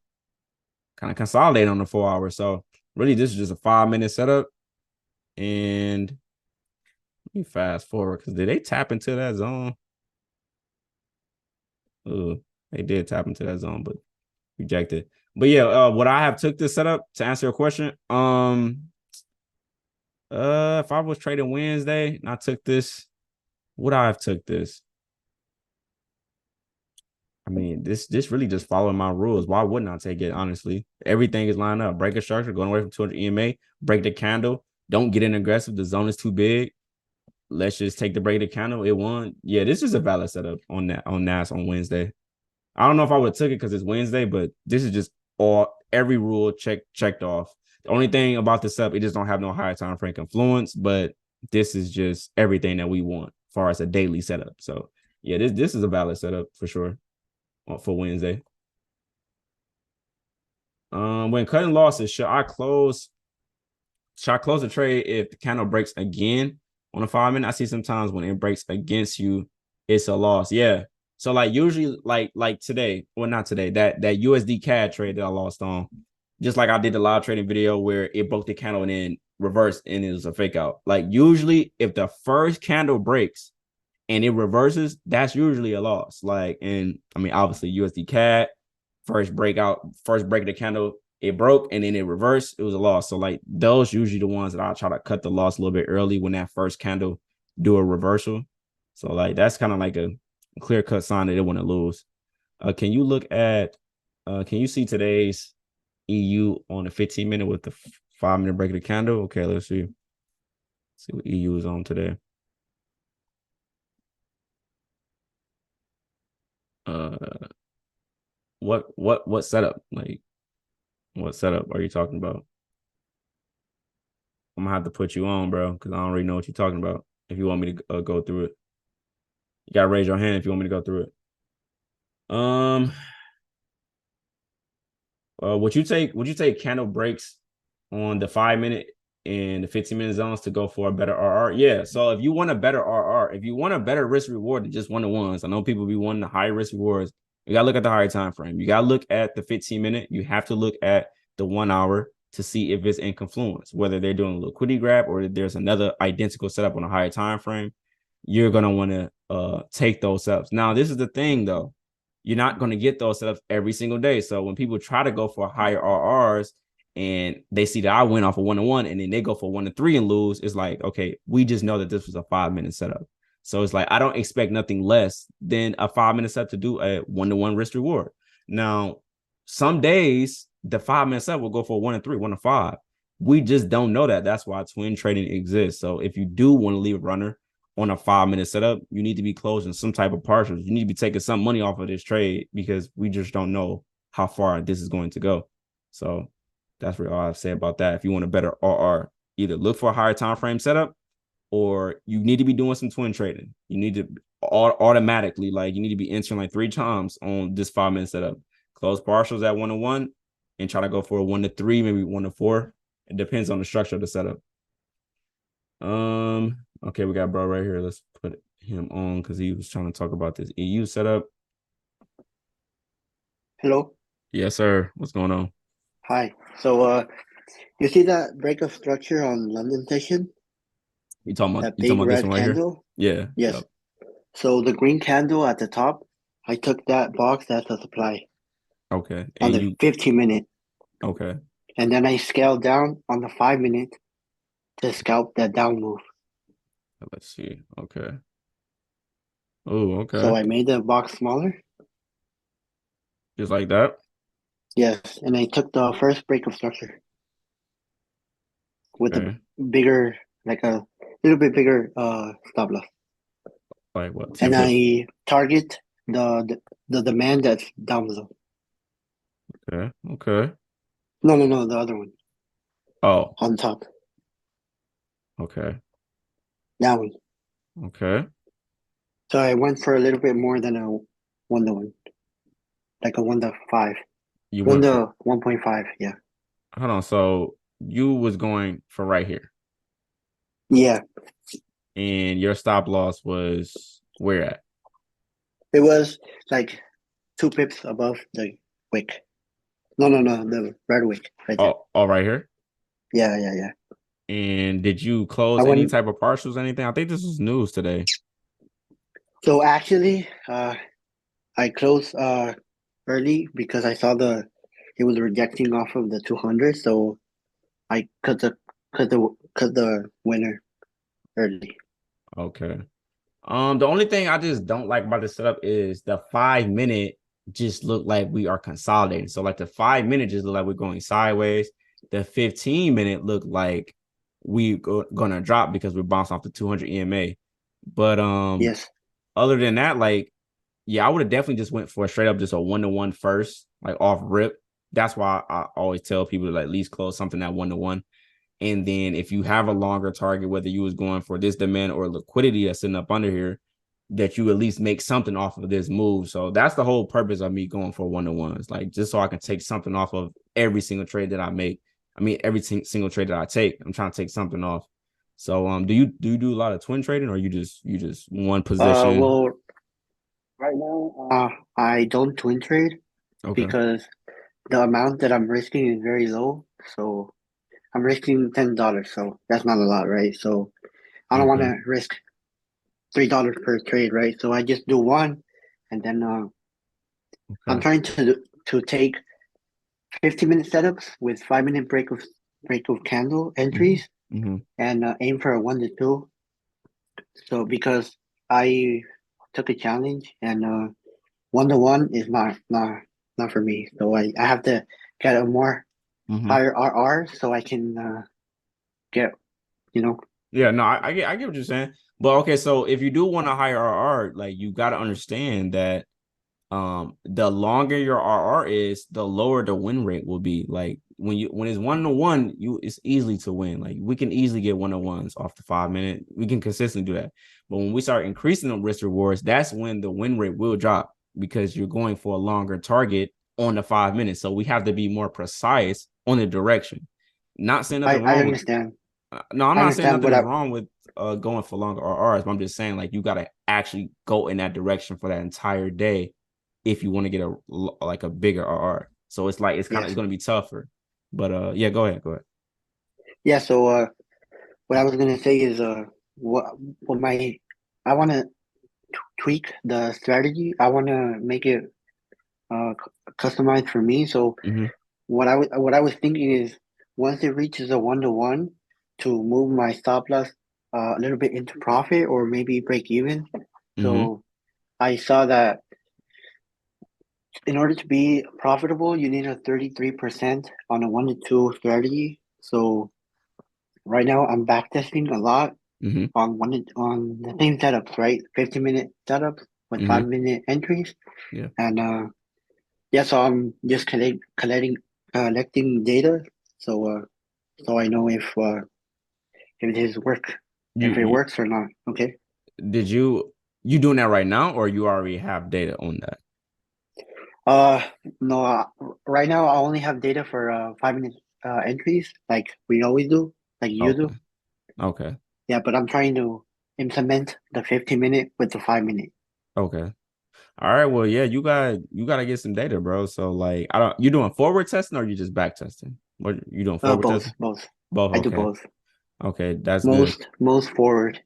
kind of consolidate on the 4 hour. So really, this is just a 5-minute setup. And let me fast forward because did they tap into that zone? They did tap into that zone, but rejected. But yeah, what I have took this setup to answer your question. If I was trading Wednesday and I took this, would I have took this? I mean, this really just following my rules. Why wouldn't I take it? Honestly, everything is lined up. Break a structure, going away from 200 EMA, break the candle. Don't get in aggressive. The zone is too big. Let's just take the break of the candle. It won. Yeah, this is a valid setup on NAS on Wednesday. I don't know if I would have took it because it's Wednesday, but this is just every rule checked off. The only thing about this setup, it just don't have no higher time frame influence, but this is just everything that we want as far as a daily setup. So yeah, this is a valid setup for sure for Wednesday. When cutting losses, should I close the trade if the candle breaks again on a 5-minute? I see sometimes when it breaks against you, it's a loss. Yeah. So like usually like today, well not today, that USD CAD trade that I lost on, just like I did the live trading video where it broke the candle and then reversed and it was a fake out. Like usually if the first candle breaks and it reverses, that's usually a loss. Like, and I mean obviously USD CAD, first break of the candle, it broke and then it reversed, it was a loss. So like those usually the ones that I'll try to cut the loss a little bit early when that first candle do a reversal. So like that's kind of like a clear-cut sign that they want to lose. Can you look at can you see today's EU on the 15-minute with the 5-minute break of the candle? Okay, let's see what EU is on today. Uh, what setup? Like, what setup are you talking about? I'm gonna have to put you on, bro, because I don't really know what you're talking about. If you want me to go through it, you gotta raise your hand if you want me to go through it. Would you take candle breaks on the 5 minute and the 15-minute zones to go for a better RR? Yeah. So if you want a better RR, if you want a better risk reward than just 1-to-1s, I know people be wanting the higher risk rewards. You gotta look at the higher time frame. You gotta look at the 15-minute. You have to look at the 1 hour to see if it's in confluence, whether they're doing a liquidity grab or there's another identical setup on a higher time frame. You're gonna want to take those setups. Now, this is the thing though. You're not going to get those setups every single day. So when people try to go for higher RRs and they see that I went off a 1-to-1 and then they go for 1-to-3 and lose, it's like, okay, we just know that this was a 5-minute setup. So it's like, I don't expect nothing less than a 5-minute setup to do a 1-to-1 risk reward. Now, some days the 5-minute setup will go for 1-to-3, 1-to-5. We just don't know that. That's why twin trading exists. So if you do want to leave a runner on a 5-minute setup, you need to be closing some type of partials. You need to be taking some money off of this trade because we just don't know how far this is going to go. So that's really all I have to say about that. If you want a better RR, either look for a higher time frame setup or you need to be doing some twin trading. You need to automatically, like you need to be entering like 3 times on this 5-minute setup. Close partials at 1-to-1 and try to go for a 1-to-3, maybe 1-to-4. It depends on the structure of the setup. Okay, we got bro right here. Let's put him on because he was trying to talk about this EU setup. Hello. Yes, sir. What's going on? Hi. So you see that break of structure on London session? You talking That about big this red one right candle? here? Yeah. Yes. Yep. So the green candle at the top, I took that box as a supply Okay. on And the 15-minute. okay. And then I scaled down on the 5-minute to scalp that down move. Let's see. Okay. Oh, okay. So I made the box smaller. Just like that? Yes. And I took the first break of structure with Okay. a bigger, like a little bit bigger stop loss. Like what? 10 And pips? I target the demand that's down below. Okay. Okay. No, the other one Oh, on top. okay. That one. Okay. So I went for a little bit more than a 1-to-1, like a 1-to-5, You 1 went for, to 1.5. Yeah. hold on. So you was going for right here Yeah. and your stop loss was where at? It was like 2 pips above the wick. No, the red wick right there. Oh, right here. Yeah. And did you close I any went. type of partials, anything? I think this was news today. So actually, I closed early because I saw it was rejecting off of the 200, so I cut the winner early. Okay. The only thing I just don't like about this setup is the 5-minute just look like we are consolidating. So like the 5-minute just look like we're going sideways. The 15-minute look like we gonna drop because we're bouncing off the 200 EMA. But Yes. other than that, like, yeah, I would have definitely just went for straight up just a 1-to-1 first, like off rip. That's why I always tell people to like at least close something at 1-to-1. And then if you have a longer target, whether you was going for this demand or liquidity that's sitting up under here, that you at least make something off of this move. So that's the whole purpose of me going for 1-to-1s, like just so I can take something off of every single trade that I make. I mean, every single trade that I take, I'm trying to take something off. So do you do a lot of twin trading or you just one position? Well, right now, I don't twin trade Okay. because the amount that I'm risking is very low. So I'm risking $10, so that's not a lot, right? So I don't want to risk $3 per trade, right? So I just do one, and then I'm trying to take 15-minute setups with 5-minute break of candle entries, and aim for a 1-to-2. So because I took a challenge and 1-to-1 is not for me. So I have to get a more higher RR so I can get, Yeah, no, I get what you're saying. But okay, so if you do want a higher RR, like you got to understand that the longer your RR is, the lower the win rate will be. Like when it's 1-1, it's easily to win. Like we can easily get 1-1s off the 5 minute. We can consistently do that. But when we start increasing the risk rewards, that's when the win rate will drop because you're going for a longer target on the 5 minutes. So we have to be more precise on the direction. Not saying nothing I wrong understand. no, I'm I not saying understand nothing what is I wrong with going for longer RRs, but I'm just saying like you got to actually go in that direction for that entire day if you want to get a bigger RR. So it's like it's yes. going to be tougher. But yeah, go ahead. Yeah, so what I was gonna say is what my I want to tweak the strategy. I want to make it customized for me. So Mm-hmm. what I was thinking is once it reaches a 1-1 to move my stop loss a little bit into profit or maybe break even. Mm-hmm. So I saw that in order to be profitable, you need a 33% on a 1-2 strategy. So right now I'm backtesting a lot Mm-hmm. on the same setups, right? 15-minute setups with Mm-hmm. 5-minute entries. Yeah. And yeah, so I'm just collecting data, so I know if it is work, if it You works or not. Okay. did you doing that right now, or you already have data on that? Uh, no. Right now I only have data for 5-minute entries, like we always do, like you do. Okay. Yeah, but I'm trying to implement the 15-minute with the 5-minute. Okay. All right. Well, yeah, you gotta get some data, bro. So like, you doing forward testing or you just back testing? What you doing forward Both, testing? both. Both. I do Okay. both. Okay, that's good. Most forward.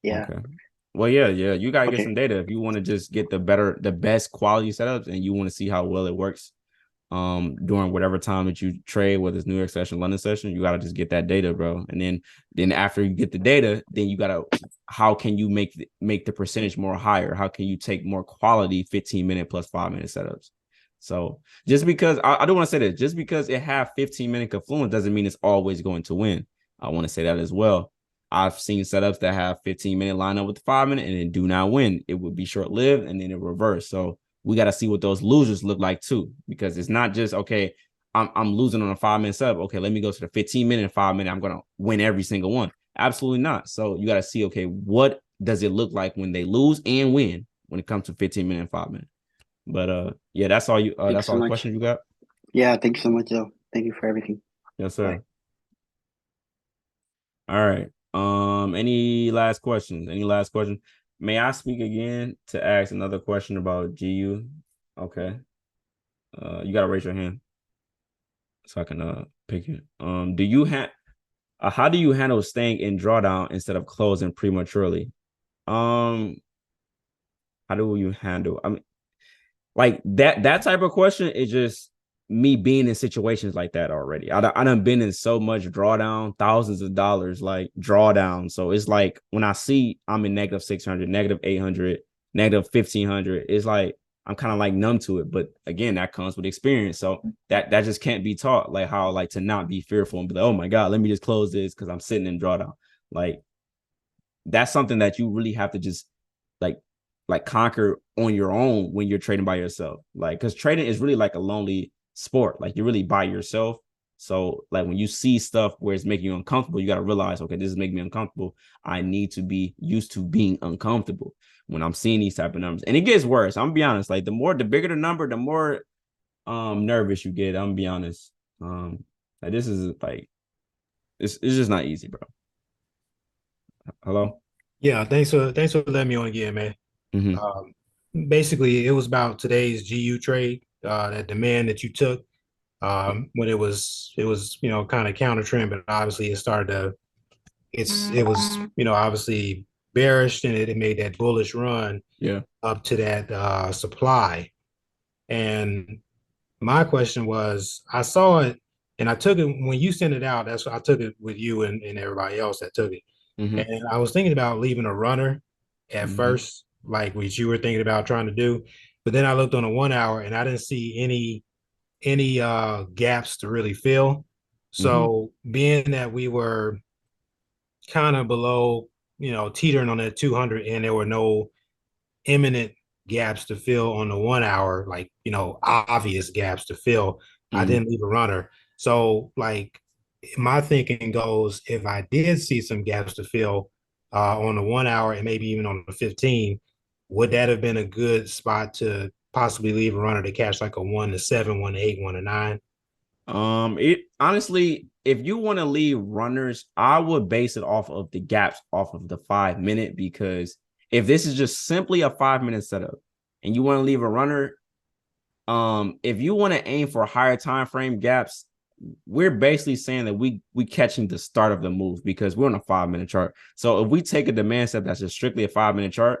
Yeah. Okay. Well, yeah. You gotta get Okay. some data if you want to just get the best quality setups, and you want to see how well it works. During whatever time that you trade, whether it's New York session, London session, you gotta just get that data, bro. And then after you get the data, then you gotta how can you make the percentage more higher? How can you take more quality 15-minute plus 5-minute setups? So just because I do want to say that just because it have 15-minute confluence doesn't mean it's always going to win. I want to say that as well. I've seen setups that have 15-minute lineup with the 5-minute and then do not win. It would be short-lived and then it reverse. So we got to see what those losers look like too, because it's not just okay. I'm losing on a 5-minute setup. Okay, let me go to the 15-minute and 5-minute. I'm gonna win every single one. Absolutely not. So you got to see, okay, what does it look like when they lose and win when it comes to 15-minute and 5-minute? But yeah, that's all you. That's all the questions you got. Yeah, thank you so much, though. Thank you for everything. Yes, sir. Bye. All right. Any last questions? May I speak again to ask another question about GU? Okay. You gotta raise your hand so I can pick it. Do you have how do you handle staying in drawdown instead of closing prematurely? How do you handle? I mean, like that type of question is just me being in situations like that already. I done been in so much drawdown, thousands of dollars, like drawdown. So it's like when I see I'm in negative 600, negative 800, negative 1500, it's like I'm kind of like numb to it. But again, that comes with experience. So that just can't be taught, like how like to not be fearful and be like, oh my God, let me just close this because I'm sitting in drawdown. Like that's something that you really have to just like conquer on your own when you're trading by yourself. Like, because trading is really like a lonely sport. Like you're really by yourself. So like when you see stuff where it's making you uncomfortable, you got to realize, okay, this is making me uncomfortable. I need to be used to being uncomfortable when I'm seeing these type of numbers. And it gets worse. I'm gonna be honest. Like the bigger the number, the more nervous you get. I'm gonna be honest. Like this is like it's just not easy, bro. Hello? Yeah, thanks for letting me on again, man. Mm-hmm. Basically, it was about today's GU trade, that demand that you took, when it was kind of counter trend, but obviously it started to it was obviously bearish, and it made that bullish run up to that supply. And my question was, I saw it and I took it when you sent it out. That's what I took it with you and everybody else that took it. Mm-hmm. And I was thinking about leaving a runner at Mm-hmm. first, like what you were thinking about trying to do. But then I looked on a 1 hour and I didn't see any gaps to really fill. So being that we were kind of below, teetering on that 200 and there were no imminent gaps to fill on the 1 hour, like, obvious gaps to fill. I didn't leave a runner. So, like, my thinking goes, if I did see some gaps to fill on the 1 hour and maybe even on the 15, would that have been a good spot to possibly leave a runner to catch like a 1-7, 1-8, 1-9? It honestly, if you want to leave runners, I would base it off of the gaps off of the 5 minute, because if this is just simply a 5 minute setup and you want to leave a runner, if you want to aim for higher time frame gaps, we're basically saying that we catching the start of the move, because we're on a 5 minute chart. So if we take a demand set that's just strictly a 5 minute chart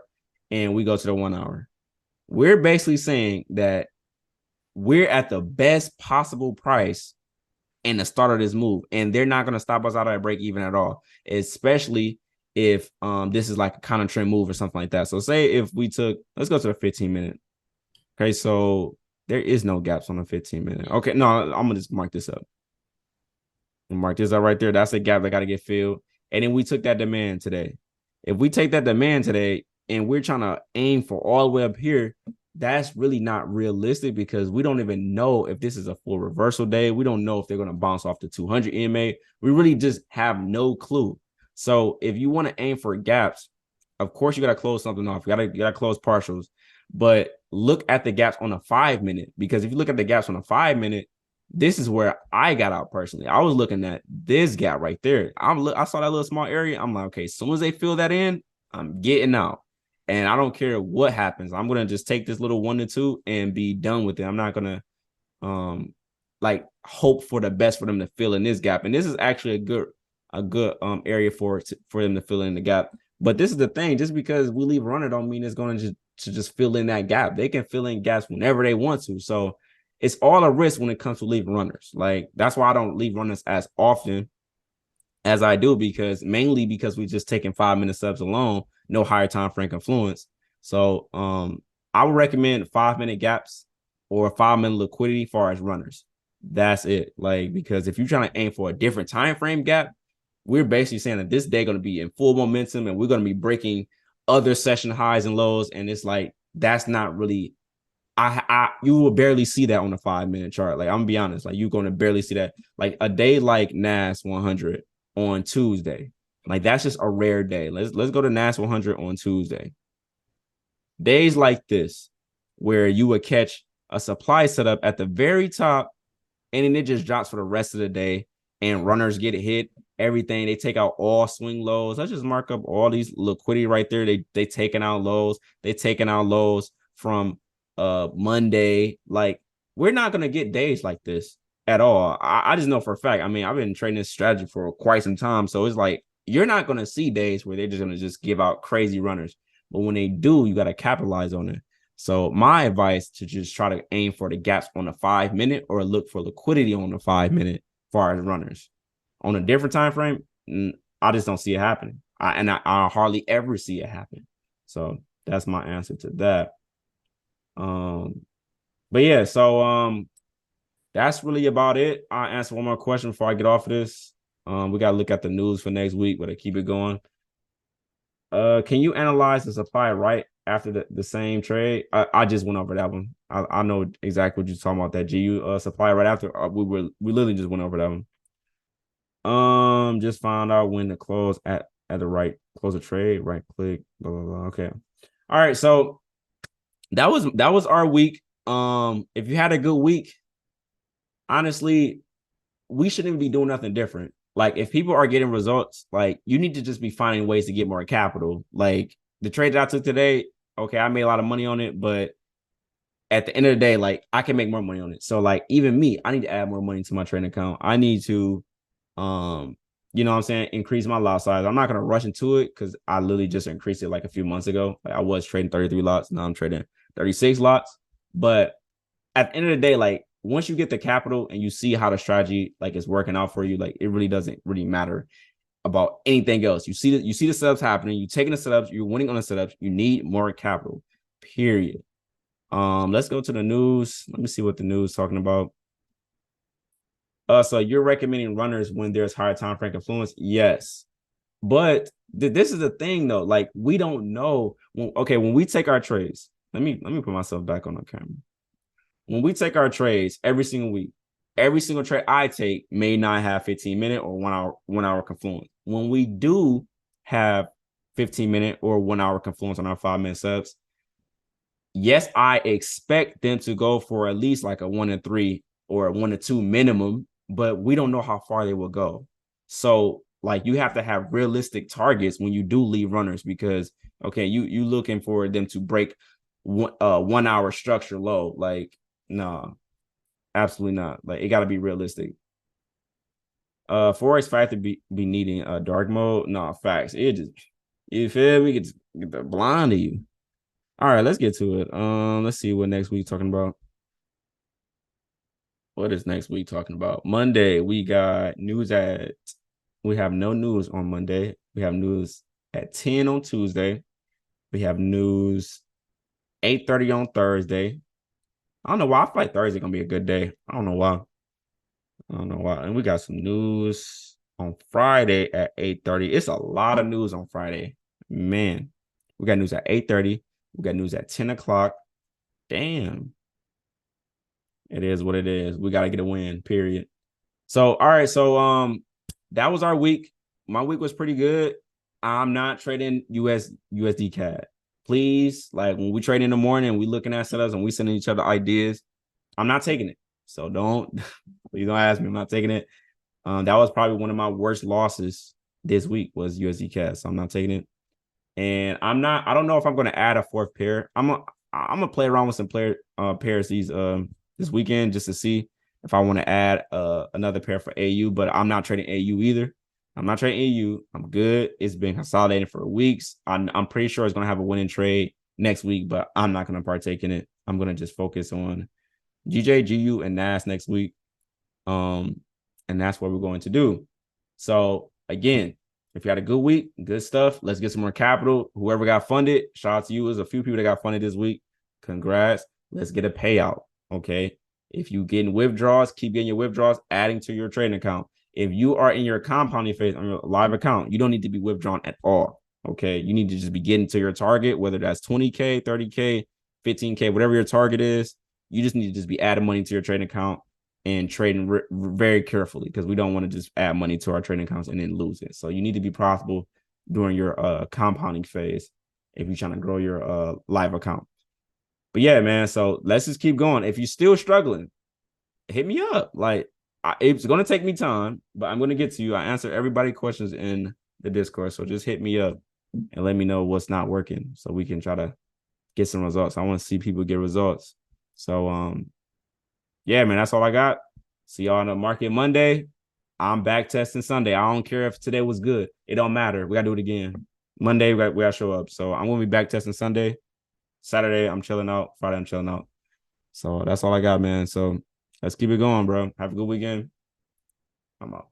and we go to the 1 hour, we're basically saying that we're at the best possible price in the start of this move, and they're not going to stop us out of that break even at all, especially if this is like a counter trend move or something like that. So say if we took, let's go to the 15 minute. Okay, so there is no gaps on the 15 minute. Okay, no, I'm gonna just mark this up. Mark this up right there. That's a gap that got to get filled. And then we took that demand today. If we take that demand today and we're trying to aim for all the way up here, that's really not realistic, because we don't even know if this is a full reversal day. We don't know if they're going to bounce off the 200 EMA. We really just have no clue. So if you want to aim for gaps, of course, you got to close something off. You got to close partials. But look at the gaps on a 5 minute, because if you look at the gaps on a 5 minute, this is where I got out personally. I was looking at this gap right there. I saw that little small area. I'm like, okay, as soon as they fill that in, I'm getting out. And I don't care what happens. I'm gonna just take this little 1 to 2 and be done with it. I'm not gonna like hope for the best for them to fill in this gap. And this is actually a good area for them to fill in the gap. But this is the thing: just because we leave a runner don't mean it's going to just fill in that gap. They can fill in gaps whenever they want to. So it's all a risk when it comes to leaving runners. Like, that's why I don't leave runners as often as I do, because we're just taking 5 minute subs alone, no higher time frame influence. So I would recommend 5 minute gaps or 5 minute liquidity far as runners. That's it. Like, because if you're trying to aim for a different time frame gap, we're basically saying that this day going to be in full momentum and we're going to be breaking other session highs and lows. And it's like, that's not really, you will barely see that on a 5 minute chart. Like, I'm gonna be honest, like, you're going to barely see that. Like a day like NAS 100 on Tuesday, like, that's just a rare day. Let's go to NAS 100 on Tuesday. Days like this, where you would catch a supply setup at the very top, and then it just drops for the rest of the day, and runners get hit. Everything, they take out all swing lows. Let's just mark up all these liquidity right there. They taking out lows. They taking out lows from Monday. Like, we're not gonna get days like this at all. I just know for a fact. I mean, I've been trading this strategy for quite some time, so it's like you're not gonna see days where they're just gonna just give out crazy runners. But when they do, you got to capitalize on it. So my advice to just try to aim for the gaps on the 5 minute, or look for liquidity on the 5 minute as far as runners. On a different time frame, I just don't see it happening. I hardly ever see it happen. So that's my answer to that. But yeah, so that's really about it. I'll answer one more question before I get off of this. We gotta look at the news for next week, but I keep it going. Can you analyze the supply right after the same trade? I just went over that one. I know exactly what you're talking about. That GU supply right after. We literally just went over that one. Just found out when to close at the right close a trade, right click, blah blah blah. Okay. All right, so that was our week. If you had a good week, honestly, we shouldn't even be doing nothing different. Like, if people are getting results, like, you need to just be finding ways to get more capital. Like, the trade that I took today, okay, I made a lot of money on it, but at the end of the day, like, I can make more money on it. So, like, even me, I need to add more money to my trading account. I need to you know what I'm saying, increase my lot size. I'm not going to rush into it, because I literally just increased it like a few months ago. Like, I was trading 33 lots. Now I'm trading 36 lots. But at the end of the day, like, once you get the capital and you see how the strategy like is working out for you, like, it really doesn't really matter about anything else. You see the setups happening, you taking the setups, you're winning on the setups, you need more capital, period. Let's go to the news. Let me see what the news is talking about. So you're recommending runners when there's higher time frame influence? Yes. But this is the thing though, like, we don't know when we take our trades, let me put myself back on the camera. When we take our trades every single week, every single trade I take may not have 15-minute or 1 hour confluence. When we do have 15-minute or 1 hour confluence on our 5-minute subs, yes, I expect them to go for at least like a 1-3 or a 1-2 minimum, but we don't know how far they will go. So like you have to have realistic targets when you do leave runners, because okay, you looking for them to break 1 hour structure low. Like, no, absolutely not. Like, it got to be realistic. Forex Factor be needing dark mode. No, facts. It just, you feel me? Get the blind to you. All right, let's get to it. Let's see what next week talking about. What is next week talking about? Monday, we got news we have no news on Monday. We have news at 10 on Tuesday. We have news 8:30 on Thursday. I don't know why. I feel like Thursday gonna be a good day. I don't know why. And we got some news on Friday at 8:30. It's a lot of news on Friday. Man, we got news at 8:30. We got news at 10 o'clock. Damn. It is what it is. We got to get a win, period. So, all right. So, that was our week. My week was pretty good. I'm not trading USD CAD. Please, like when we trade in the morning, we looking at setups and we sending each other ideas. I'm not taking it. So please don't ask me. I'm not taking it. That was probably one of my worst losses this week was USD CAD. So I'm not taking it. And I don't know if I'm going to add a fourth pair. I'm gonna play around with some pairs this weekend just to see if I want to add another pair for AU, but I'm not trading AU either. I'm not trading AU. I'm good. It's been consolidating for weeks. I'm pretty sure it's going to have a winning trade next week, but I'm not going to partake in it. I'm going to just focus on GJ, GU, and NAS next week. And that's what we're going to do. So again, if you had a good week, good stuff, let's get some more capital. Whoever got funded, shout out to you. There's a few people that got funded this week. Congrats. Let's get a payout. Okay. If you getting withdrawals, keep getting your withdrawals, adding to your trading account. If you are in your compounding phase on your live account, you don't need to be withdrawn at all. Okay. You need to just be getting to your target, whether that's 20K, 30K, 15K, whatever your target is. You just need to just be adding money to your trading account and trading very carefully, because we don't want to just add money to our trading accounts and then lose it. So you need to be profitable during your compounding phase if you're trying to grow your live account. But yeah, man, so let's just keep going. If you're still struggling, hit me up. Like, it's going to take me time, but I'm going to get to you. I answer everybody's questions in the Discord, so just hit me up and let me know what's not working so we can try to get some results. I want to see people get results. So, yeah, man, that's all I got. See y'all on the market Monday. I'm back testing Sunday. I don't care if today was good. It don't matter. We got to do it again. Monday, we got to show up. So I'm going to be back testing Sunday. Saturday, I'm chilling out. Friday, I'm chilling out. So that's all I got, man. So let's keep it going, bro. Have a good weekend. I'm out.